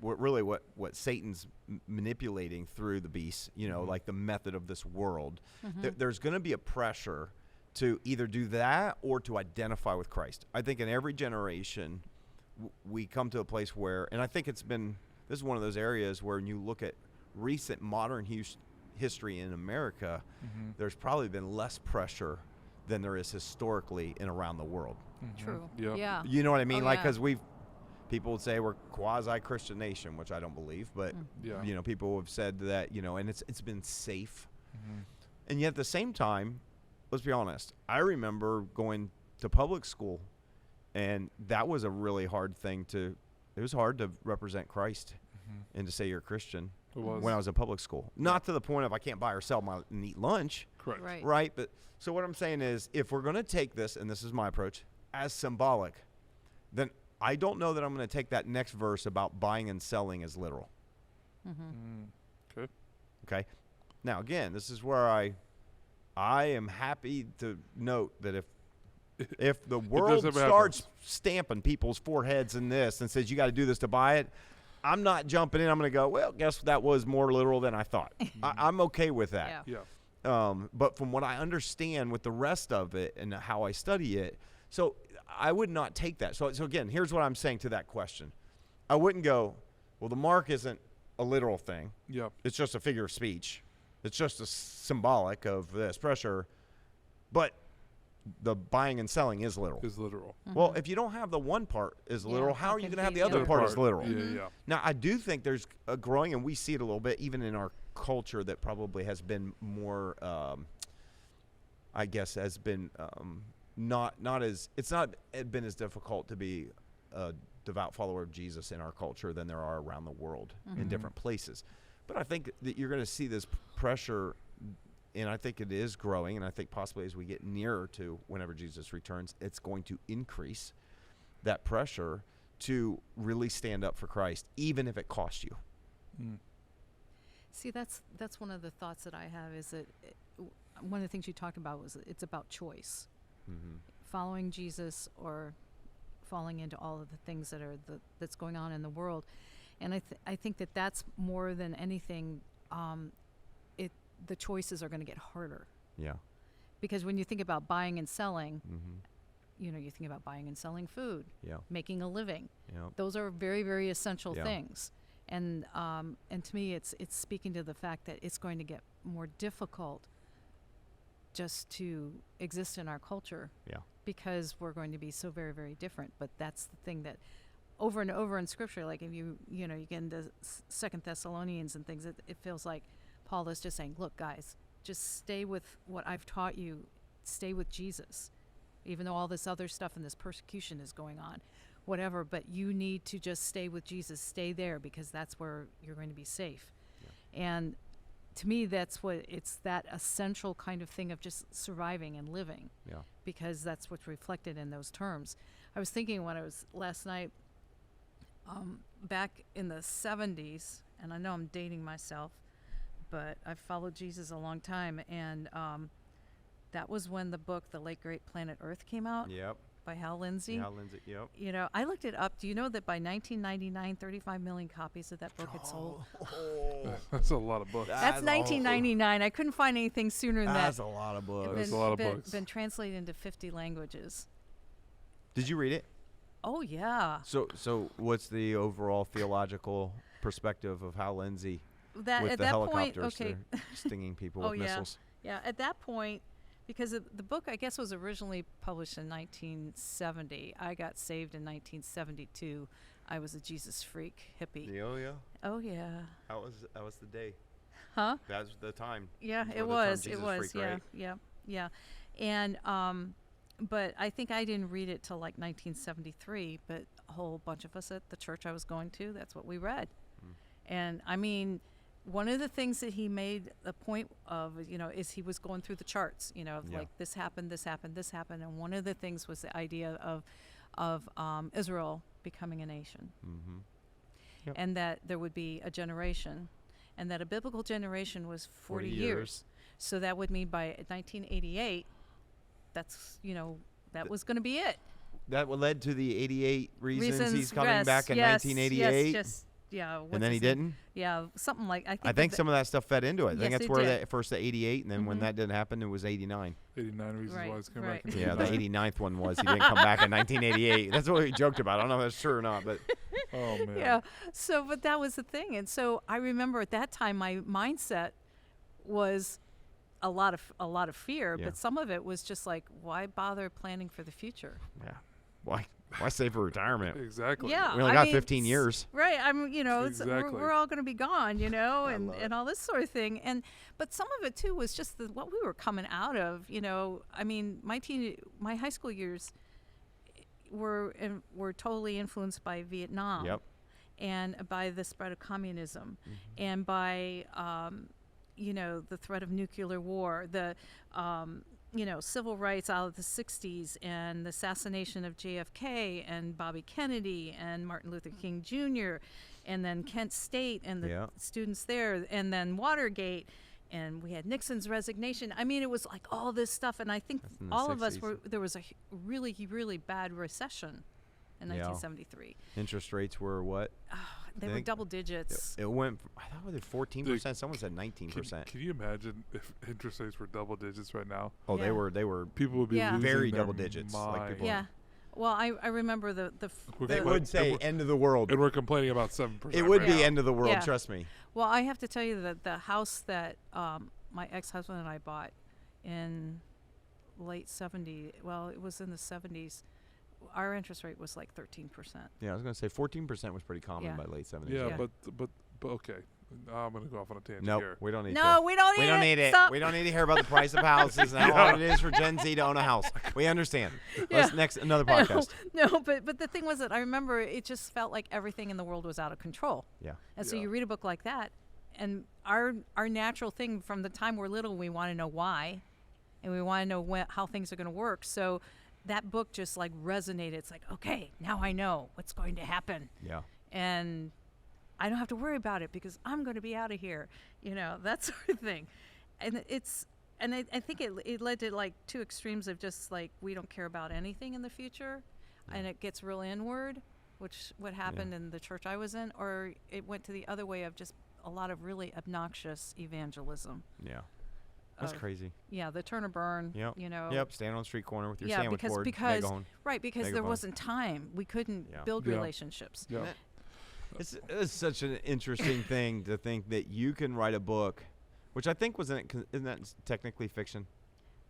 what Satan's manipulating through the beast, like the method of this world. There's going to be a pressure to either do that or to identify with Christ. I think in every generation, we come to a place where, and I think this is one of those areas where when you look at recent modern history in America, there's probably been less pressure than there is historically in around the world. True. Yeah. You know what I mean? Because people would say we're quasi-Christian nation, which I don't believe, but people have said that, and it's been safe. And yet at the same time, let's be honest, I remember going to public school, and that was a really hard thing it was hard to represent Christ and to say you're a Christian. It was. When I was in public school. Not to the point of I can't buy or sell and eat lunch. Correct. Right? But so what I'm saying is, if we're going to take this, and this is my approach, as symbolic, then I don't know that I'm going to take that next verse about buying and selling as literal. Okay. Now, again, this is where I am happy to note that if the world starts stamping people's foreheads in this and says you got to do this to buy it, I'm not jumping in. I'm going to go, well, guess that was more literal than I thought. I'm okay with that. Yeah. But from what I understand with the rest of it and how I study it, so I would not take that. So again, here's what I'm saying to that question. I wouldn't go, well, the mark isn't a literal thing. Yeah. It's just a figure of speech. It's just a symbolic of this pressure. But the buying and selling is literal. Well, if you don't have the one part is literal, how are you going to have the other part is literal? Yeah. Now, I do think there's a growing, and we see it a little bit, even in our culture that probably has been more, I guess, has been it's not been as difficult to be a devout follower of Jesus in our culture than there are around the world in different places. But I think that you're going to see this pressure, and I think it is growing, and I think possibly as we get nearer to whenever Jesus returns, it's going to increase that pressure to really stand up for Christ, even if it costs you. See, that's one of the thoughts that I have is that one of the things you talked about was it's about choice. Mm-hmm. Following Jesus or falling into all of the things that are that's going on in the world. And I think that that's more than anything, the choices are going to get harder. Yeah. Because when you think about buying and selling, Mm-hmm. you think about buying and selling food, Yeah. making a living. Yeah. Those are very, very essential Yeah. things. And to me, it's speaking to the fact that it's going to get more difficult just to exist in our culture. Yeah. Because we're going to be so very, very different. But that's the thing that over and over in Scripture, like if you get into 2 Thessalonians and things, it feels like Paul is just saying, look, guys, just stay with what I've taught you. Stay with Jesus. Even though all this other stuff and this persecution is going on, whatever, but you need to just stay with Jesus. Stay there because that's where you're going to be safe. Yeah. And to me, that's what it's that essential kind of thing of just surviving and living. Yeah. Because that's what's reflected in those terms. I was thinking when I was last night, back in the 70s, and I know I'm dating myself, but I've followed Jesus a long time, and that was when the book The Late Great Planet Earth came out. Yep. By Hal Lindsey. Hal Lindsey, yep. I looked it up. Do you know that by 1999, 35 million copies of that book had sold? That's a lot of books. That's 1999. I couldn't find anything sooner than that. That's a lot of books. That's a lot of books. Been translated into 50 languages. Did you read it? Oh, yeah. So what's the overall theological perspective of Hal Lindsey with at the that helicopters point, okay. stinging people Oh, with yeah. missiles? Yeah, at that point, because the book, I guess, was originally published in 1970. I got saved in 1972. I was a Jesus freak hippie. Oh, yeah. Oh, yeah. How was the day? Huh? That was the time. Yeah, before it the term was. Jesus It was. freak, Yeah, right? yeah. And but I think I didn't read it till like 1973. But a whole bunch of us at the church I was going to, that's what we read. And I mean, one of the things that he made a point of, is he was going through the charts, of Yeah. like this happened, this happened, this happened, and one of the things was the idea of Israel becoming a nation, Mm-hmm. Yep. and that there would be a generation, and that a biblical generation was 40 40 years. years. So that would mean by 1988, that's that was going to be it. That led to the 88 reasons he's coming yes, back in yes, 1988. Yes, yeah. And then he didn't? Yeah, something like I think some of that stuff fed into it. I think Yes, that's it where did. the first the 88, and then when Mhm. that didn't happen, it was 89. 89 reasons Right, why he's coming right. back. In Yeah, the 89. 89th one was he didn't come back in 1988. That's what we joked about. I don't know if that's true or not, but Oh man. Yeah. So, but that was the thing, and so I remember at that time my mindset was a lot of fear, Yeah. but some of it was just like, why bother planning for the future? yeah, why save for retirement? Exactly. Yeah, We only I got mean, 15 years. Right. it's, Exactly. we're all going to be gone, and love it. and all this sort of thing. But some of it too was just what we were coming out of. I mean, my high school years were totally influenced by Vietnam. Yep. And by the spread of communism, Mhm. and by the threat of nuclear war, the civil rights out of the 60s, and the assassination of JFK and Bobby Kennedy and Martin Luther King Jr., and then Kent State and the Yeah. students there, and then Watergate, and we had Nixon's resignation. I mean, it was like all this stuff, and I think That's in the all of us 60s. there was a really, really bad recession in Yeah. 1973. Interest rates were what? They were think double digits. It went. I thought it was 14%. Someone said 19%. Can you imagine if interest rates were double digits right now? Oh, Yeah. they were. People would be Yeah. losing Very their double digits, like mind. people- Yeah. Well, I remember the We're They compla- would and say we're- end of the world. and we're complaining about 7%. It would right be now. end of the world. Yeah. Trust me. well, I have to tell you that the house that my ex-husband and I bought in late 70s, well, it was in the 70s, our interest rate was like 13%. Yeah, I was gonna say 14% was pretty common Yeah. by late 70s. Yeah, Yeah. but okay. I'm gonna go off on a tangent Nope, here. we don't need No, to. we don't need We don't it. need it. Stop. We don't need to hear about the price of houses and how hard it is for Gen Z to own a house. We understand. Let's next another I know. podcast. No, but the thing was that I remember it just felt like everything in the world was out of control. Yeah. And so Yeah. you read a book like that, and our natural thing from the time we're little, we want to know why, and we want to know how things are going to work. So that book just like resonated. It's like, okay, now I know what's going to happen. Yeah. And I don't have to worry about it because I'm going to be out of here, that sort of thing. And I think it led to like two extremes of just like, we don't care about anything in the future, and it gets real inward, which what happened in the church I was in, or it went to the other way of just a lot of really obnoxious evangelism. Yeah. That's crazy. Yeah, the turn or burn. Yep. Stand on the street corner with your sandwich board. Because there wasn't time. We couldn't build relationships. Yeah. It's such an interesting thing to think that you can write a book, which I think isn't that technically fiction?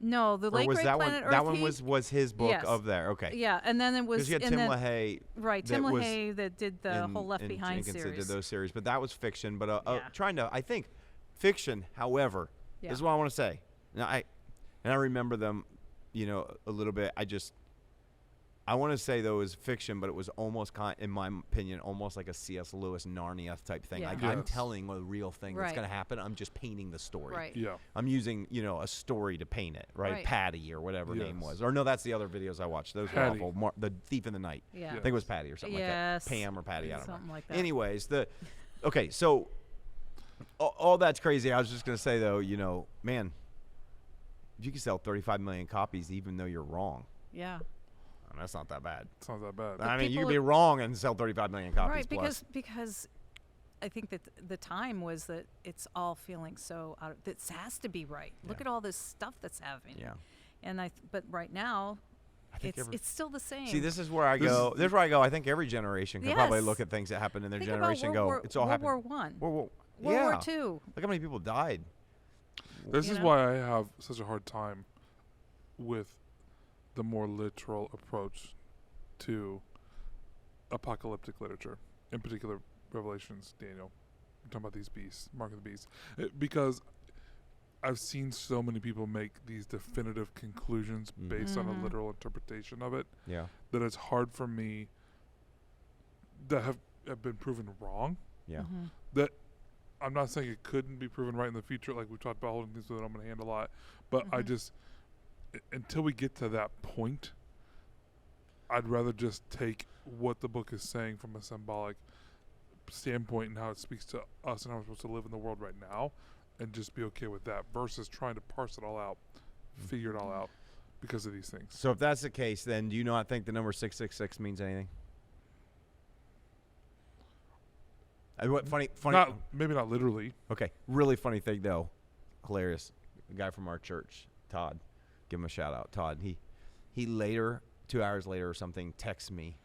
No, the Late Great Planet Earth. That one was his book of there. Okay. Yeah, and then it was. Because you had Tim LaHaye. Right, Tim LaHaye that did the whole Left Behind Jenkins series. That did those series, but that was fiction. But I think fiction, however, this is what I want to say. Now I remember them, a little bit. I want to say though it was fiction, but it was almost in my opinion, almost like a C.S. Lewis Narnia type thing. Yeah. Like I'm telling a real thing that's going to happen. I'm just painting the story. Right. Yeah. I'm using, a story to paint it, right? Patty or whatever her name was. Or no, that's the other videos I watched. Those were awful. The Thief in the Night. Yeah. I think it was Patty or something like that. Pam or Patty, I don't know. Something like that. Anyways, so all that's crazy. I was just going to say though, man, if you can sell 35 million copies even though you're wrong. Yeah. That's not that bad. It's not that bad. I mean, you could be wrong and sell 35 million copies. Right, plus. because I think that the time was that it's all feeling so out of, this has to be right. Look at all this stuff that's happening. Yeah. And but right now, it's still the same. See, this is where I go. This is where I go. I think every generation can probably look at things that happened in their generation and go, it's all happening. World War I. World War II. Look how many people died. This is why I have such a hard time with the more literal approach to apocalyptic literature, in particular Revelations, Daniel. We're talking about these beasts, Mark of the Beast, because I've seen so many people make these definitive conclusions based on a literal interpretation of it. Yeah, that it's hard for me that have been proven wrong. Yeah, that I'm not saying it couldn't be proven right in the future, like we've talked about holding things with an open hand a lot, but I just until we get to that point, I'd rather just take what the book is saying from a symbolic standpoint and how it speaks to us and how we're supposed to live in the world right now, and just be okay with that versus trying to parse it all out, figure it all out because of these things. So if that's the case, then do you not think the number 666 means anything? What funny? Maybe not literally. Okay, really funny thing though, hilarious. A guy from our church, Todd. Give him a shout out, Todd. He later, 2 hours later or something, texts me,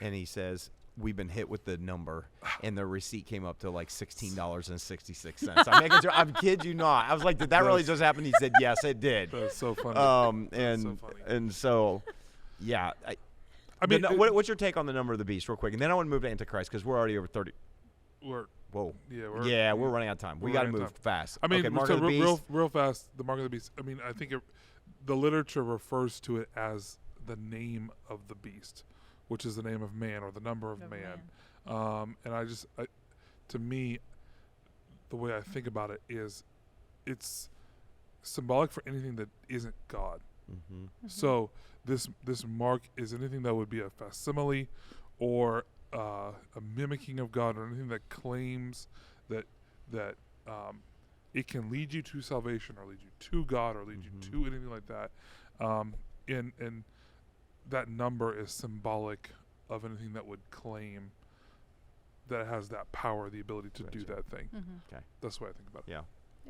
and he says, "We've been hit with the number, and the receipt came up to like $16.66." I kid you not. I was like, "Did that really just happen?" He said, "Yes, it did." That's so funny. And so, yeah. I mean, what's your take on the number of the beast, real quick, and then I want to move to Antichrist because we're already over 30. Whoa. Yeah, we're running out of time. We got to move fast. I mean, okay, Mark so of the Beast. real fast. The Mark of the Beast. I mean, I think the literature refers to it as the name of the beast, which is the name of man or the number of man. And to me, the way I think about it is, it's symbolic for anything that isn't God. So this mark is anything that would be a facsimile or a mimicking of God, or anything that claims that it can lead you to salvation or lead you to God or lead you to anything like that. And that number is symbolic of anything that would claim that it has that power, the ability to do that thing. Okay, that's the way I think about it. Yeah.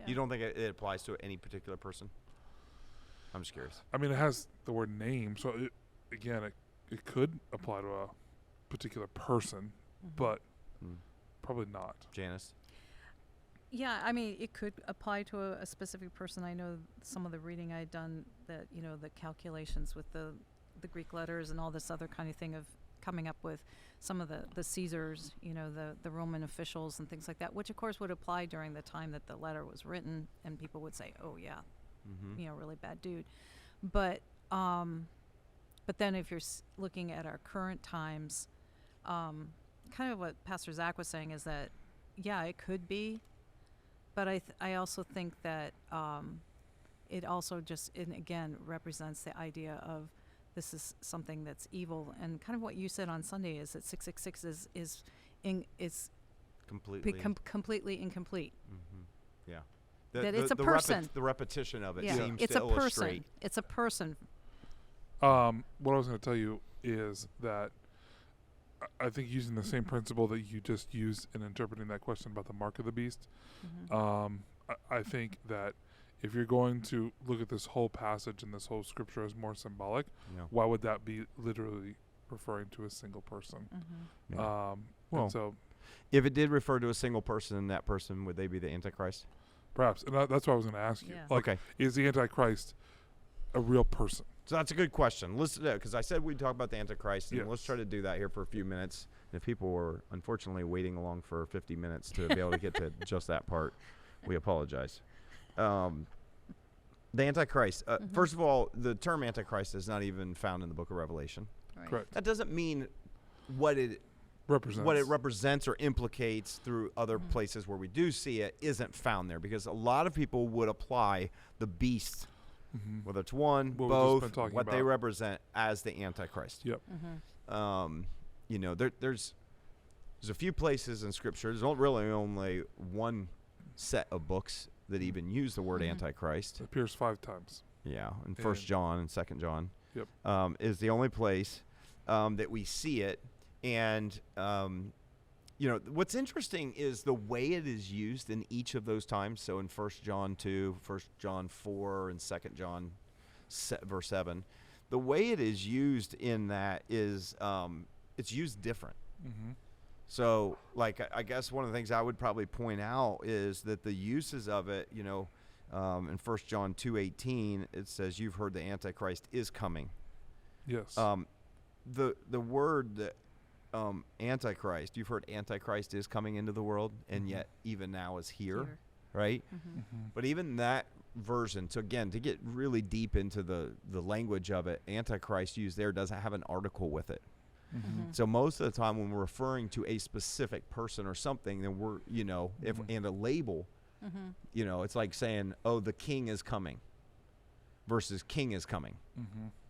You don't think it applies to any particular person? I'm just curious. I mean, it has the word name, so it could apply to a particular person, but probably not. Janice? Yeah, I mean, it could apply to a specific person. I know some of the reading I had done that, the calculations with the Greek letters and all this other kind of thing of coming up with some of the Caesars, the Roman officials and things like that, which of course would apply during the time that the letter was written, and people would say, oh yeah, really bad dude. But then if you're looking at our current times, kind of what Pastor Zach was saying is that, yeah, it could be, but I also think that it also again represents the idea of this is something that's evil, and kind of what you said on Sunday is that 666 is completely completely incomplete. Mm-hmm. Yeah. That it's a person. The repetition of it Yeah. seems It's to a illustrate. person. It's a person. What I was going to tell you is that I think using the same principle that you just used in interpreting that question about the mark of the beast, I think that if you're going to look at this whole passage and this whole scripture as more symbolic, why would that be literally referring to a single person? Well, so if it did refer to a single person, that person, would they be the Antichrist? Perhaps. And that's what I was going to ask you. Yeah. Like, okay. Is the Antichrist a real person? So that's a good question. Listen to it, because I said we'd talk about the Antichrist, and Yes. let's try to do that here for a few minutes. And if people were unfortunately waiting along for 50 minutes to be able to get to just that part, we apologize. The Antichrist. First of all, the term Antichrist is not even found in the book of Revelation. Right. Correct. That doesn't mean what it represents or implicates through other places where we do see it isn't found there, because a lot of people would apply the beast, whether it's one, both, what they represent as the Antichrist. Yep. You know, there's a few places in Scripture. There's really only one set of books that even use the word Antichrist. It appears 5 times. Yeah, in 1 John and 2 John. Yep. Is the only place that we see it. And, you know, what's interesting is the way it is used in each of those times. So in 1 John 2, 1 John 4, and 2 John verse 7, the way it is used in that is it's used different. So, like, I guess one of the things I would probably point out is that the uses of it, you know, in 1 John 2:18, it says, "You've heard the Antichrist is coming." Yes. The word that Antichrist, you've heard Antichrist is coming into the world, and yet even now is here. Right? But even that version, so again, to get really deep into the language of it, Antichrist used there doesn't have an article with it. So most of the time when we're referring to a specific person or something, then we're, you know, and a label, you know, it's like saying, oh, the king is coming versus king is coming.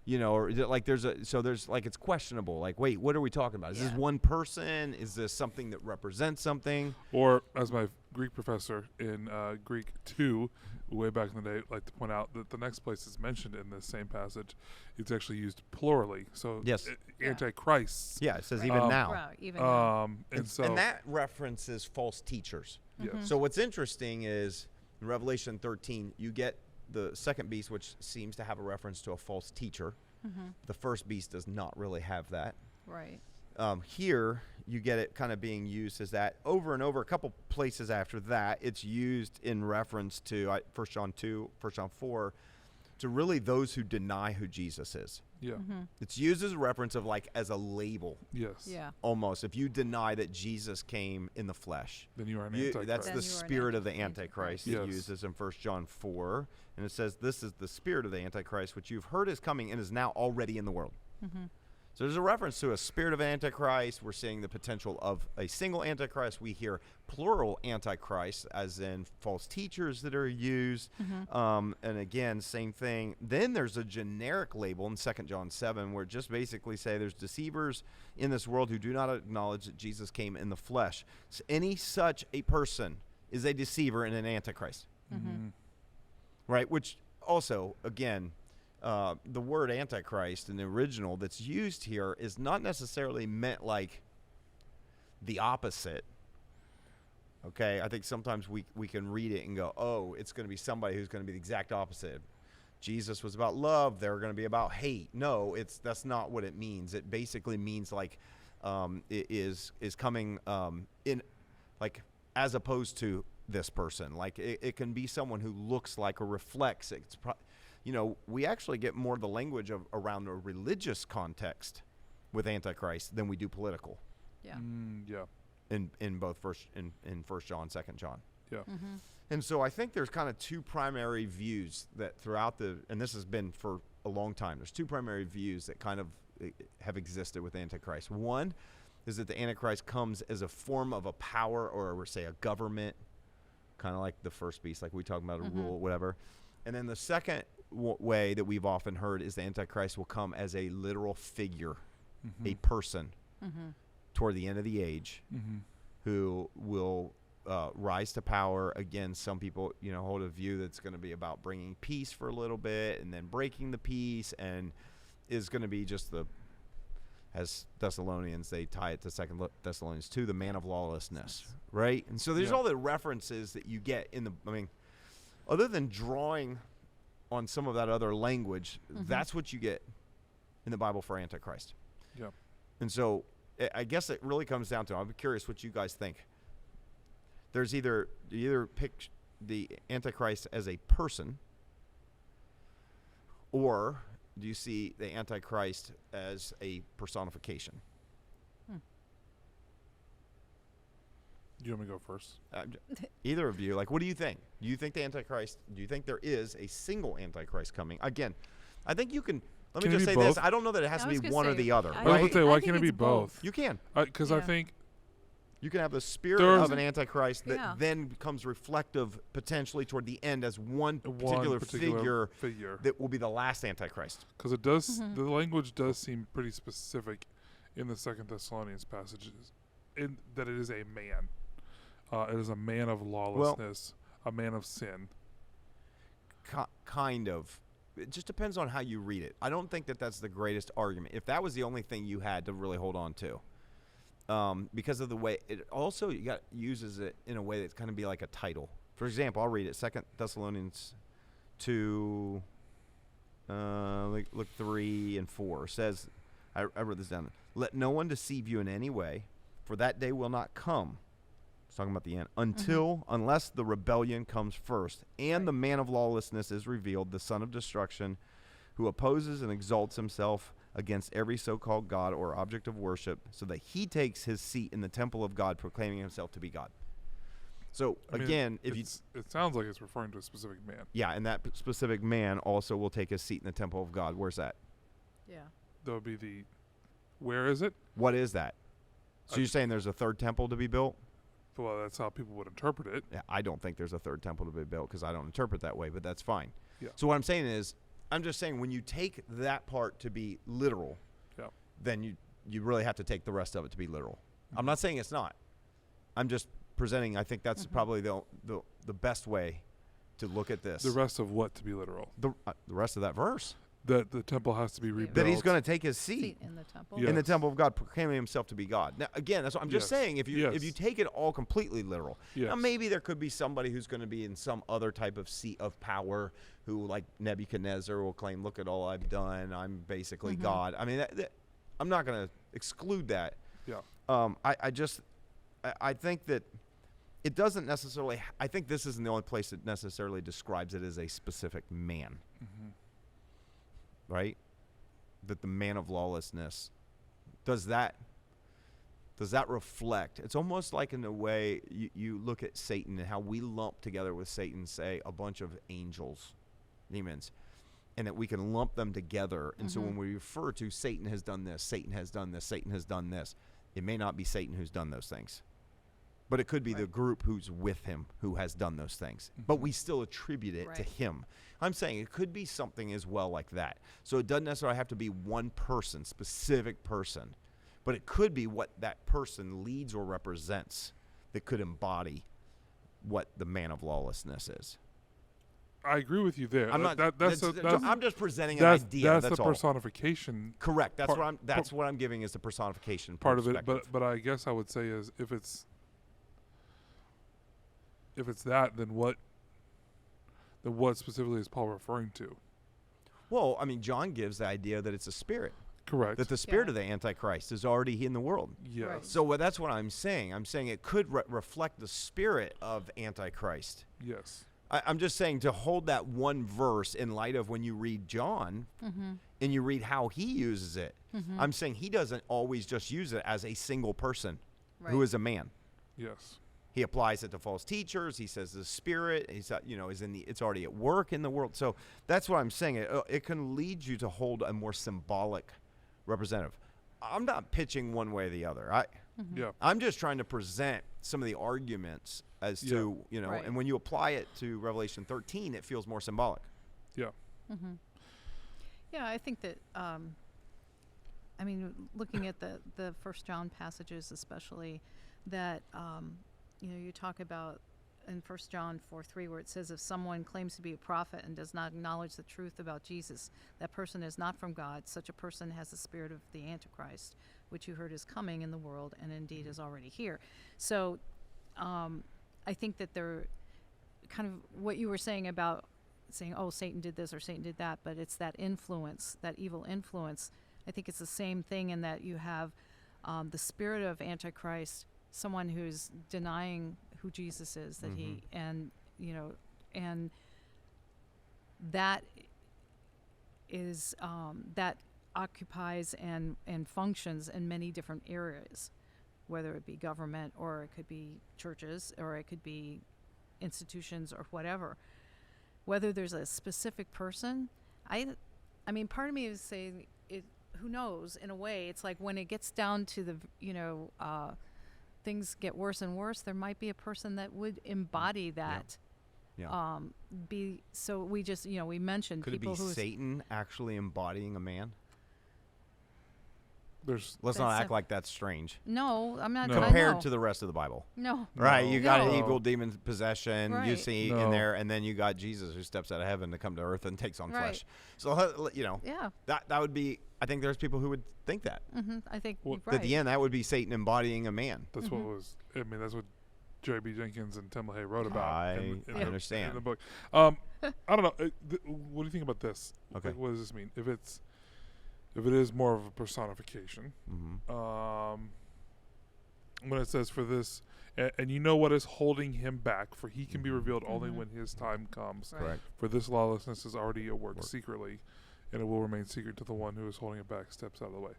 You know, or like there's it's questionable. Like, wait, what are we talking about? Is this one person? Is this something that represents something? Or, as my Greek professor in Greek 2, way back in the day, liked to point out that the next place is mentioned in this same passage, it's actually used plurally. So, yes, Antichrists. Yeah, it says even now. Wow, even now. And that references false teachers. Yes. So what's interesting is in Revelation 13, you get the second beast, which seems to have a reference to a false teacher. The first beast does not really have that. Right. Here, you get it kind of being used as that over and over. A couple places after that, it's used in reference to 1 John 2, 1 John 4, to really those who deny who Jesus is. Yeah. It's used as a reference of like as a label. Yes. Yeah. Almost. If you deny that Jesus came in the flesh, then you are an Antichrist. That's then the spirit of the Antichrist. Yes. It uses in 1 John 4. And it says, this is the spirit of the Antichrist, which you've heard is coming and is now already in the world. So there's a reference to a spirit of Antichrist. We're seeing the potential of a single Antichrist. We hear plural Antichrists, as in false teachers that are used. And again, same thing. Then there's a generic label in 2 John 7, where it just basically say there's deceivers in this world who do not acknowledge that Jesus came in the flesh. So any such a person is a deceiver and an Antichrist. Right? Which also, again, the word Antichrist in the original that's used here is not necessarily meant like the opposite. Okay? I think sometimes we can read it and go, oh, it's going to be somebody who's going to be the exact opposite. Jesus was about love. They're going to be about hate. No, that's not what it means. It basically means like it is coming in, like, as opposed to this person. Like it can be someone who looks like or reflects. You know, we actually get more of the language of around a religious context with Antichrist than we do political. Yeah. In both in 1 John, 2 John. Yeah. And so I think there's kind of two primary views that throughout and this has been for a long time, there's two primary views that kind of have existed with Antichrist. One is that the Antichrist comes as a form of a power, or say a government, kind of like the first beast, like we talked about, a rule, whatever. And then the second way that we've often heard is the Antichrist will come as a literal figure, a person, toward the end of the age. who will rise to power. Again, some people, hold a view that's going to be about bringing peace for a little bit and then breaking the peace, and is going to be just as Thessalonians, they tie it to 2 Thessalonians 2, the man of lawlessness, right? And so there's all the references that you get in other than drawing on some of that other language, that's what you get in the Bible for Antichrist. Yeah. And so I guess it really comes down to, I'm curious what you guys think. There's you either pick the Antichrist as a person, or do you see the Antichrist as a personification? You want me to go first? Either of you. What do you think? Do you think the Antichrist, do you think there is a single Antichrist coming? Again, I think you can, let me just say this. I don't know that it has to be one or the other. I was going to say, why can't it be both? You can. Because I think you can have the spirit of an Antichrist that then becomes reflective potentially toward the end as one particular figure that will be the last Antichrist. Because it does, the language does seem pretty specific in the 2 Thessalonians passages, in that it is a man. It is a man of lawlessness, a man of sin. Kind of. It just depends on how you read it. I don't think that that's the greatest argument. If that was the only thing you had to really hold on to. Because of the way it also uses it in a way that's kind of be like a title. For example, I'll read it. 2 Thessalonians 2, look 3 and 4 says, I wrote this down. Let no one deceive you in any way, for that day will not come. It's talking about the end. Unless the rebellion comes first, and the man of lawlessness is revealed, the son of destruction, who opposes and exalts himself against every so-called God or object of worship, so that he takes his seat in the temple of God, proclaiming himself to be God. So, again, it sounds like it's referring to a specific man. Yeah, and that specific man also will take his seat in the temple of God. Where's that? Yeah. That would be where is it? What is that? So you're saying there's a third temple to be built? Well, that's how people would interpret it. Yeah, I don't think there's a third temple to be built because I don't interpret that way, but that's fine. Yeah. So what I'm saying is, I'm just saying when you take that part to be literal, then you really have to take the rest of it to be literal. I'm not saying it's not. I'm just presenting, I think that's probably the best way to look at this. The rest of what to be literal? The rest of that verse. That the temple has to be rebuilt. That he's going to take his seat in the temple. In the temple of God, proclaiming himself to be God. Now, again, that's what I'm just saying. If you take it all completely literal, now maybe there could be somebody who's going to be in some other type of seat of power who, like Nebuchadnezzar, will claim, look at all I've done. I'm basically God. I mean, I'm not going to exclude that. Yeah. I think that it doesn't necessarily, I think this isn't the only place that necessarily describes it as a specific man. Right? That the man of lawlessness, does that reflect? It's almost like in a way you look at Satan and how we lump together with Satan, say, a bunch of angels, demons, and that we can lump them together. And so when we refer to Satan has done this, Satan has done this, Satan has done this, it may not be Satan who's done those things. But it could be the group who's with him who has done those things. But we still attribute it to him. I'm saying it could be something as well like that. So it doesn't necessarily have to be one person, specific person. But it could be what that person leads or represents that could embody what the man of lawlessness is. I agree with you there. I'm not. I'm just presenting an idea. That's that's the all. Personification. Correct. That's what I'm giving is the personification part of it. But I guess I would say is if it's that, then what specifically is Paul referring to? Well, I mean, John gives the idea that it's a spirit. Correct. That the spirit of the Antichrist is already in the world. Yes. Right. So that's what I'm saying. I'm saying it could reflect the spirit of Antichrist. Yes. I'm just saying to hold that one verse in light of when you read John and you read how he uses it. I'm saying he doesn't always just use it as a single person who is a man. Yes. He applies it to false teachers. He says the spirit, is it's already at work in the world. So that's what I'm saying. It can lead you to hold a more symbolic representative. I'm not pitching one way or the other. I'm just trying to present some of the arguments as to, and when you apply it to Revelation 13, it feels more symbolic. Yeah. Yeah, I think that I mean, looking at the 1 John passages especially, that, you talk about in 1 John 4:3, where it says, if someone claims to be a prophet and does not acknowledge the truth about Jesus, that person is not from God. Such a person has the spirit of the antichrist, which you heard is coming in the world and indeed is already here. So I think that they're kind of what you were saying about saying, oh, Satan did this or Satan did that, but it's that influence, that evil influence. I think it's the same thing in that you have the spirit of Antichrist, someone who's denying who Jesus is, that he, and that is, that occupies and functions in many different areas, whether it be government or it could be churches or it could be institutions or whatever. Whether there's a specific person, I mean, part of me is saying, who knows, in a way. It's like when it gets down to the, things get worse and worse, there might be a person that would embody that. Yeah. So we just, we mentioned could people it be Satan actually embodying a man? Let's not act like that's strange. No, I'm not. Compared to the rest of the Bible. No. Right, you got an evil demon possession, right. you see in there, and then you got Jesus who steps out of heaven to come to earth and takes on flesh. So, yeah. that would be, I think there's people who would think that. I think, At the end, that would be Satan embodying a man. That's what was, that's what J.B. Jenkins and Tim LaHaye wrote about. I understand. In the book. I don't know. What do you think about this? Okay. What does this mean? If it is more of a personification, when it says for this, and you know what is holding him back, for he can be revealed only when his time comes. Right. Correct. For this lawlessness is already at work secretly, and it will remain secret to the one who is holding it back steps out of the way.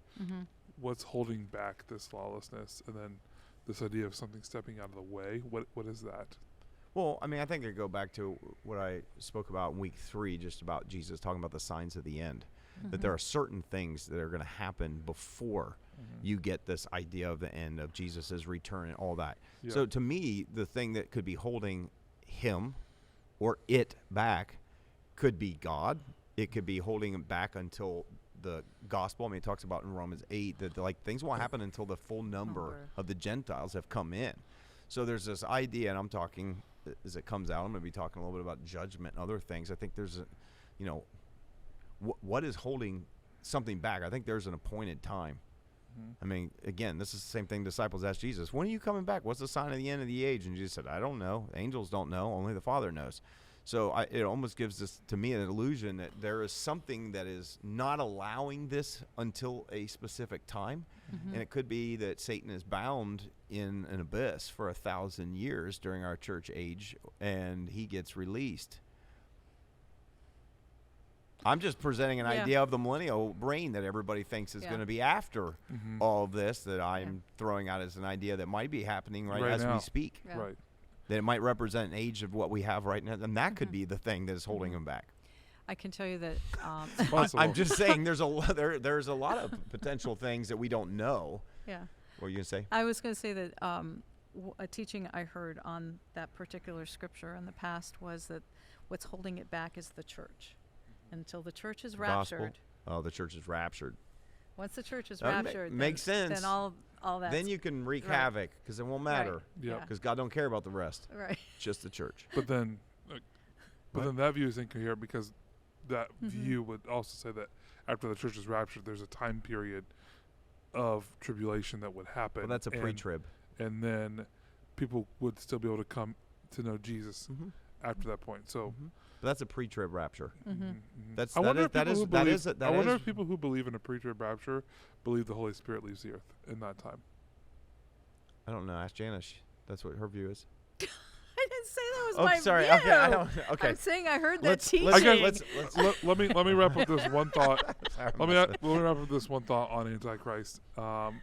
What's holding back this lawlessness? And then this idea of something stepping out of the way, what is that? Well, I mean, I think I go back to what I spoke about in week 3, just about Jesus talking about the signs of the end. That there are certain things that are going to happen before you get this idea of the end of Jesus' return and all that. Yeah. So to me, the thing that could be holding him or it back could be God. It could be holding him back until the gospel. I mean, it talks about in Romans 8 that things won't happen until the full number of the Gentiles have come in. So there's this idea, and I'm talking, as it comes out, I'm going to be talking a little bit about judgment and other things. I think there's what is holding something back? I think there's an appointed time. I mean, again, this is the same thing disciples asked Jesus. When are you coming back? What's the sign of the end of the age? And Jesus said, I don't know. The angels don't know. Only the Father knows. So it almost gives this, to me, an illusion that there is something that is not allowing this until a specific time. And it could be that Satan is bound in an abyss for 1,000 years during our church age, and he gets released. I'm just presenting an idea of the millennial brain that everybody thinks is going to be after all of this, that I'm throwing out as an idea that might be happening right as now. we speak. Yeah. Right. That it might represent an age of what we have right now, and that could be the thing that is holding them back. I can tell you that. I'm just saying there's a lot of potential things that we don't know. Yeah. What were you going to say? I was going to say that a teaching I heard on that particular scripture in the past was that what's holding it back is the church. Until the church is raptured. Gospel. Oh, the church is raptured. Once the church is raptured, makes sense. Then all that. Then you can wreak havoc because it won't matter. Right. Yeah. Because God don't care about the rest. Right. Just the church. But then, that view is incoherent because that view would also say that after the church is raptured, there's a time period of tribulation that would happen. Well, that's a pre-trib. And then people would still be able to come to know Jesus after that point. So. But that's a pre-trib rapture. I wonder if people who believe in a pre-trib rapture believe the Holy Spirit leaves the earth in that time. I don't know. Ask Janice. That's what her view is. I didn't say that was my sorry. view. Okay. I'm saying I heard that teaching. Again, let me wrap up this one thought. Let me wrap up this one thought on Antichrist. Good,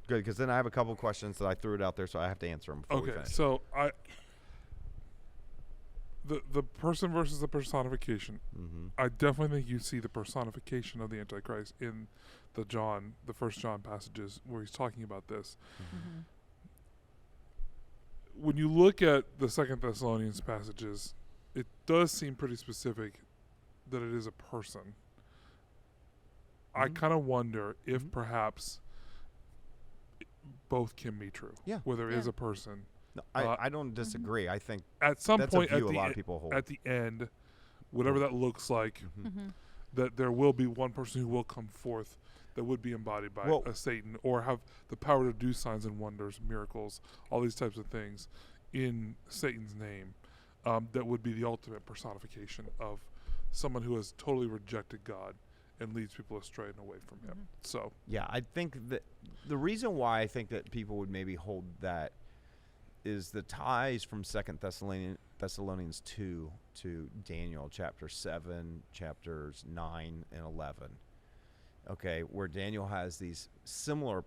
because then I have a couple questions that I threw it out there, so I have to answer them before we finish. So The person versus the personification. I definitely think you see the personification of the Antichrist in the 1 John passages where he's talking about this. When you look at the 2 Thessalonians passages, it does seem pretty specific that it is a person. I kind of wonder if perhaps both can be true. Yeah. Where there is a person. No, I don't disagree. I think at some that's point a view a lot of people hold. At the end, whatever that looks like, that there will be one person who will come forth that would be embodied by a Satan or have the power to do signs and wonders, miracles, all these types of things in Satan's name. That would be the ultimate personification of someone who has totally rejected God and leads people astray and away from him. So yeah, I think that the reason why I think that people would maybe hold that is the ties from 2 Thessalonians 2 to Daniel chapter 7, chapters 9 and 11. Okay, where Daniel has these similar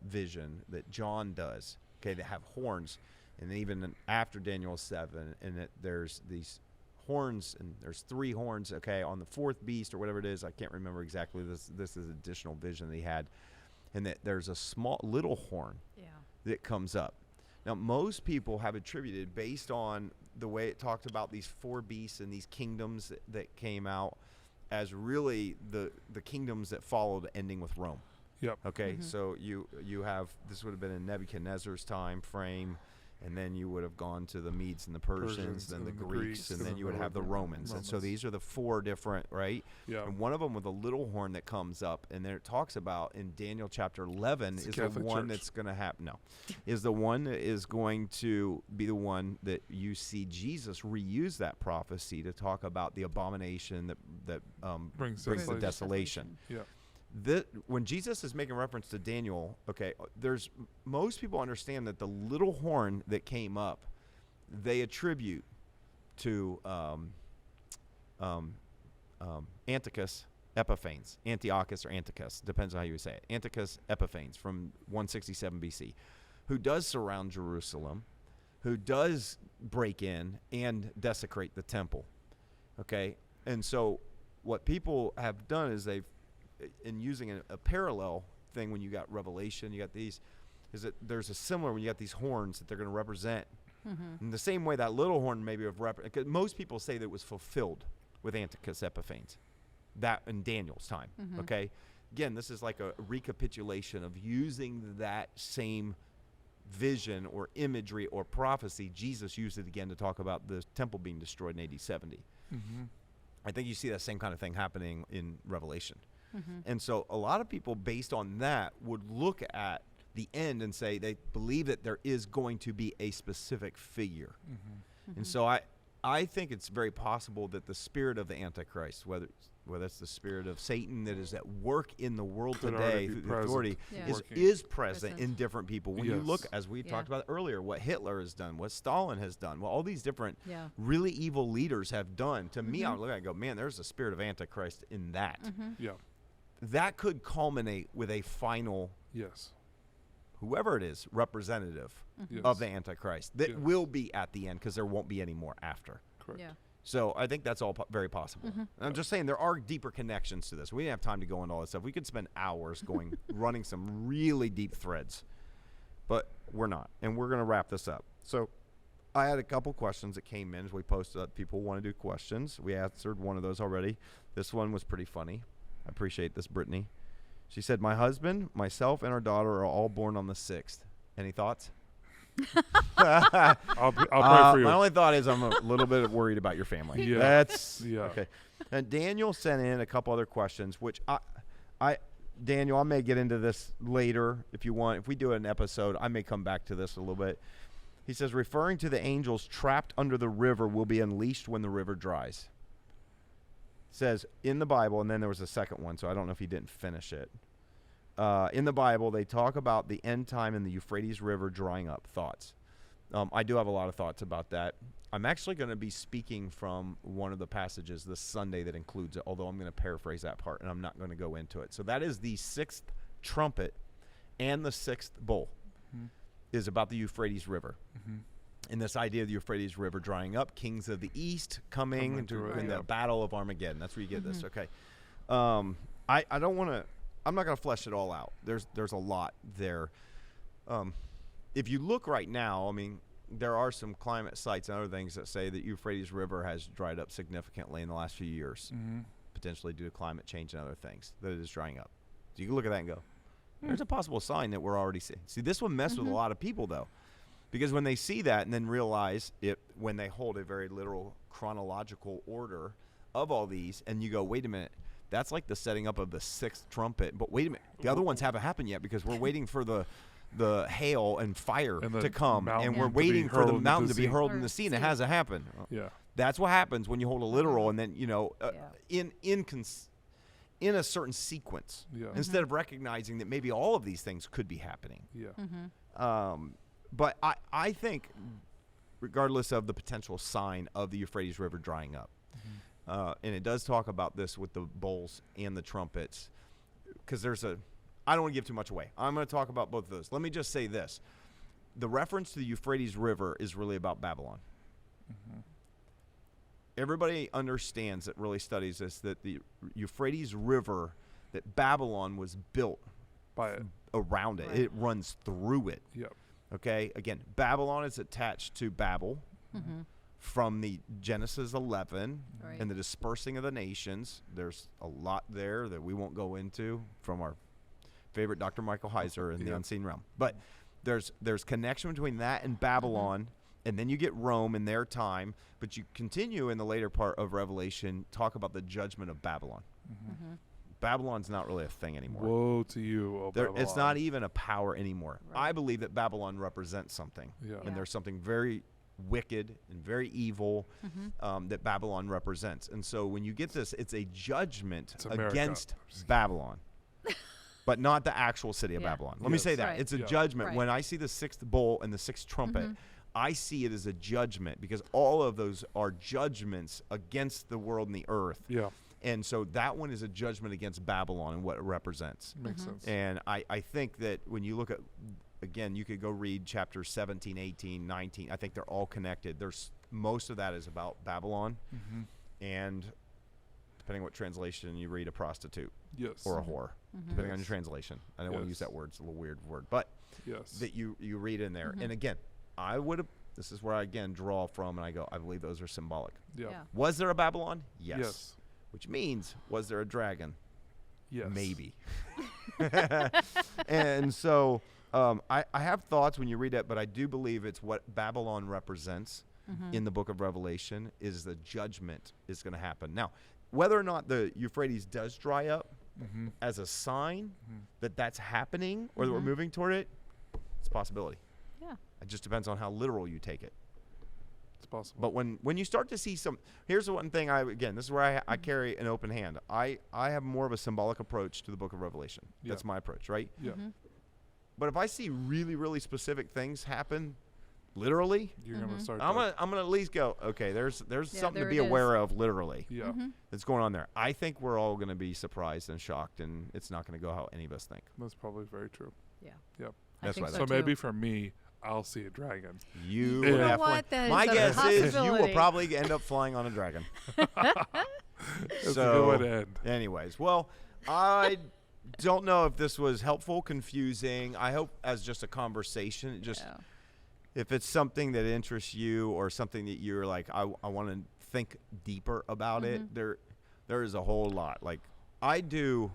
vision that John does. Okay, that have horns, and even after Daniel 7, and there's these horns, and there's 3 horns. Okay, on the 4th beast or whatever it is, I can't remember exactly. This is additional vision that he had, and that there's a little horn that comes up. Now, most people have attributed, based on the way it talked about these 4 beasts and these kingdoms that came out, as really the kingdoms that followed, ending with Rome. Yep. Okay, so you have, this would have been in Nebuchadnezzar's time frame, and then you would have gone to the Medes and the Persians, then the Greeks, and then you would have the Romans. And so these are the 4 different, right? Yeah. And one of them with a little horn that comes up, and then it talks about in Daniel chapter 11 is the one that's going to happen. No, is the one that is going to be the one that you see Jesus reuse that prophecy to talk about the abomination that brings the desolation. Yeah. When Jesus is making reference to Daniel, okay, most people understand that the little horn that came up, they attribute to Antiochus Epiphanes, Antiochus or Antichrist, depends on how you say it. Antiochus Epiphanes from 167 BC, who does surround Jerusalem, who does break in and desecrate the temple. Okay, and so what people have done is in using a parallel thing, when you got Revelation, you got these, is that there's a similar when you got these horns that they're going to represent. In the same way that little horn maybe of because most people say that it was fulfilled with Antiochus Epiphanes, that in Daniel's time. Okay, again, this is like a recapitulation of using that same vision or imagery or prophecy. Jesus used it again to talk about the temple being destroyed in AD 70. I think you see that same kind of thing happening in Revelation. And so a lot of people, based on that, would look at the end and say they believe that there is going to be a specific figure. And so I think it's very possible that the spirit of the Antichrist, whether it's the spirit of Satan that is at work in the world today through the authority, is present in different people. When you look, as we talked about earlier, what Hitler has done, what Stalin has done, what all these different really evil leaders have done, to me, I look at it and go, man, there's a spirit of Antichrist in that. That could culminate with a final, whoever it is, representative of the Antichrist that will be at the end, because there won't be any more after. Correct. So I think that's all very possible. And I'm just saying there are deeper connections to this. We didn't have time to go into all this stuff. We could spend hours running some really deep threads, but we're not. And we're going to wrap this up. So I had a couple questions that came in as we posted that people want to do questions. We answered one of those already. This one was pretty funny. I appreciate this, Brittany. She said, my husband, myself, and our daughter are all born on the 6th. Any thoughts? I'll pray for you. My only thought is I'm a little bit worried about your family. Okay. And Daniel sent in a couple other questions, which Daniel, I may get into this later if you want. If we do an episode, I may come back to this a little bit. He says, referring to the angels trapped under the river will be unleashed when the river dries. Says in the Bible, and then there was a second one, so I don't know if he didn't finish it. In the Bible, they talk about the end time and the Euphrates River drying up. Thoughts? I do have a lot of thoughts about that. I'm actually going to be speaking from one of the passages this Sunday that includes it, although I'm going to paraphrase that part, and I'm not going to go into it. So that is the 6th trumpet and the 6th bowl is about the Euphrates River. And this idea of the Euphrates River drying up, kings of the east coming in the battle of Armageddon. That's where you get this. Okay. I don't want to, I'm not going to flesh it all out. There's a lot there. If you look right now, I mean, there are some climate sites and other things that say that Euphrates River has dried up significantly in the last few years. potentially due to climate change and other things, that it is drying up. So you can look at that and go, there's a possible sign that we're already seeing. See, this one messed with a lot of people, though, because when they see that and then realize it, when they hold a very literal chronological order of all these, and you go, wait a minute, that's like the setting up of the sixth trumpet. But wait a minute, the other ones haven't happened yet because we're waiting for the hail and fire to come, and we're waiting for the mountain to be hurled in the sea, and it hasn't happened. Yeah. That's what happens when you hold a literal, and then, in a certain sequence, instead of recognizing that maybe all of these things could be happening. Yeah. But I think, regardless of the potential sign of the Euphrates River drying up, and it does talk about this with the bowls and the trumpets, because I don't want to give too much away. I'm going to talk about both of those. Let me just say this. The reference to the Euphrates River is really about Babylon. Everybody understands that really studies this, that the Euphrates River, that Babylon was built by it, around it. Right. It runs through it. Yep. Okay? Again, Babylon is attached to Babel from the Genesis 11 and the dispersing of the nations. There's a lot there that we won't go into from our favorite Dr. Michael Heiser in the Unseen Realm. But there's connection between that and Babylon. And then you get Rome in their time, but you continue in the later part of Revelation, talk about the judgment of Babylon. Babylon's not really a thing anymore. Woe to you, Babylon. It's not even a power anymore. Right. I believe that Babylon represents something. And there's something very wicked and very evil that Babylon represents. And so when you get this, it's a judgment against Babylon. But not the actual city of Babylon. Let me say that. Right. It's a judgment. Right. When I see the sixth bowl and the sixth trumpet, I see it as a judgment, because all of those are judgments against the world and the earth. Yeah. And so that one is a judgment against Babylon and what it represents. Makes sense. And I think that when you look at, again, you could go read chapters 17, 18, 19. I think they're all connected. Most of that is about Babylon. And depending on what translation you read, a prostitute. Yes. Or a whore, depending on your translation. I don't want to use that word. It's a little weird word. But that you read in there. And again, this is where I again draw from, and I go, I believe those are symbolic. Yeah. Was there a Babylon? Yes. Which means, was there a dragon? Yes. Maybe. And so I have thoughts when you read it, but I do believe it's what Babylon represents in the book of Revelation is the judgment is going to happen. Now, whether or not the Euphrates does dry up as a sign that that's happening or that we're moving toward it, it's a possibility. Yeah. It just depends on how literal you take it. It's possible. But when you start to see here's the one thing this is where I carry an open hand. I have more of a symbolic approach to the book of Revelation. That's my approach, right? Yeah. But if I see really, really specific things happen, literally, you're gonna start. I'm gonna at least go, okay, there's something to be aware of, literally. Yeah. That's going on there. I think we're all gonna be surprised and shocked, and it's not gonna go how any of us think. That's probably very true. Yeah. Yep. That's right. So maybe for me, I'll see a dragon. You know what? My guess is you will probably end up flying on a dragon. That's a good way to end. Anyways, well, I don't know if this was helpful, confusing. I hope as just a conversation, if it's something that interests you or something that you're like, I want to think deeper about it, there is a whole lot. Like, I do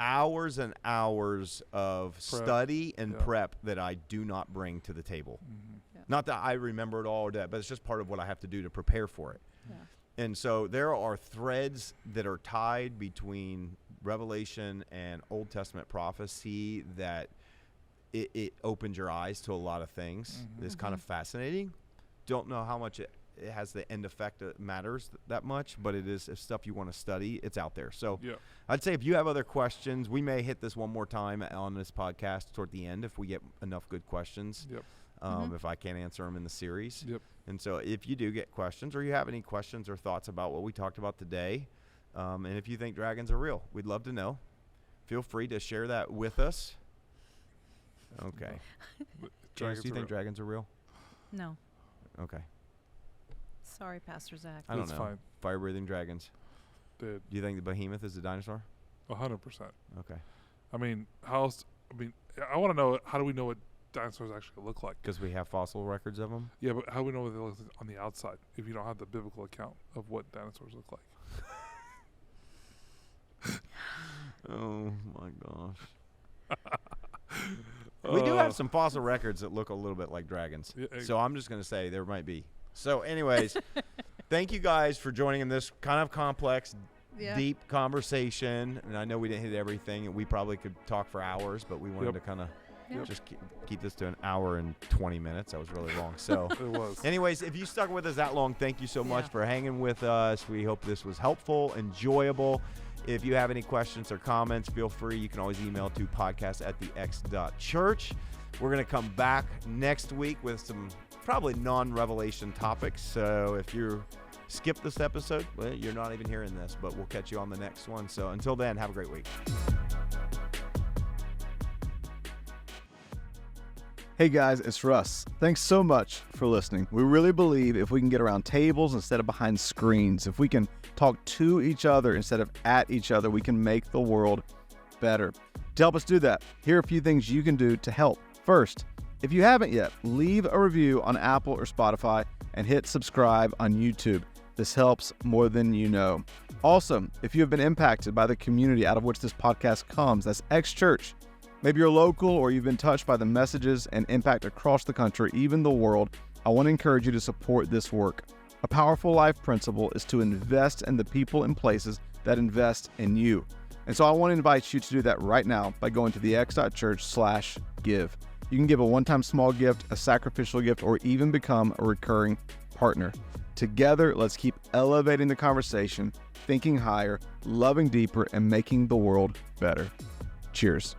hours and hours of study and prep that I do not bring to the table. Not that I remember it all or that, but it's just part of what I have to do to prepare for it. And so there are threads that are tied between Revelation and Old Testament prophecy that it opens your eyes to a lot of things. It's kind of fascinating. Don't know how much it has the end effect that matters that much, but it is stuff you want to study. It's out there. So I'd say if you have other questions, we may hit this one more time on this podcast toward the end if we get enough good questions. If I can't answer them in the series. And so if you do get questions or you have any questions or thoughts about what we talked about today, and if you think dragons are real, we'd love to know. Feel free to share that with us. Okay. Janice, do you think dragons are real? No. Okay. Sorry, Pastor Zach. I don't know. Fine. Fire-breathing dragons. Dude. Do you think the behemoth is a dinosaur? 100%. Okay. I mean, I want to know, how do we know what dinosaurs actually look like? Because we have fossil records of them? Yeah, but how do we know what they look like on the outside if you don't have the biblical account of what dinosaurs look like? Oh my gosh. We do have some fossil records that look a little bit like dragons. Yeah, so I'm just going to say there might be. So anyways, thank you guys for joining in this kind of complex, deep conversation. And I know we didn't hit everything. And we probably could talk for hours, but we wanted to kind of just keep this to an hour and 20 minutes. That was really long. So it was. Anyways, if you stuck with us that long, thank you so much for hanging with us. We hope this was helpful, enjoyable. If you have any questions or comments, feel free. You can always email to podcast@thex.church. We're going to come back next week with some probably non-revelation topics. So if you skip this episode, well, you're not even hearing this, but we'll catch you on the next one. So until then, have a great week. Hey guys, it's Russ. Thanks so much for listening. We really believe if we can get around tables instead of behind screens, if we can talk to each other instead of at each other, we can make the world better. To help us do that, here are a few things you can do to help. First, if you haven't yet, leave a review on Apple or Spotify and hit subscribe on YouTube. This helps more than you know. Also, if you have been impacted by the community out of which this podcast comes, that's X Church. Maybe you're local or you've been touched by the messages and impact across the country, even the world. I want to encourage you to support this work. A powerful life principle is to invest in the people and places that invest in you. And so I want to invite you to do that right now by going to thex.church/give. You can give a one-time small gift, a sacrificial gift, or even become a recurring partner. Together, let's keep elevating the conversation, thinking higher, loving deeper, and making the world better. Cheers.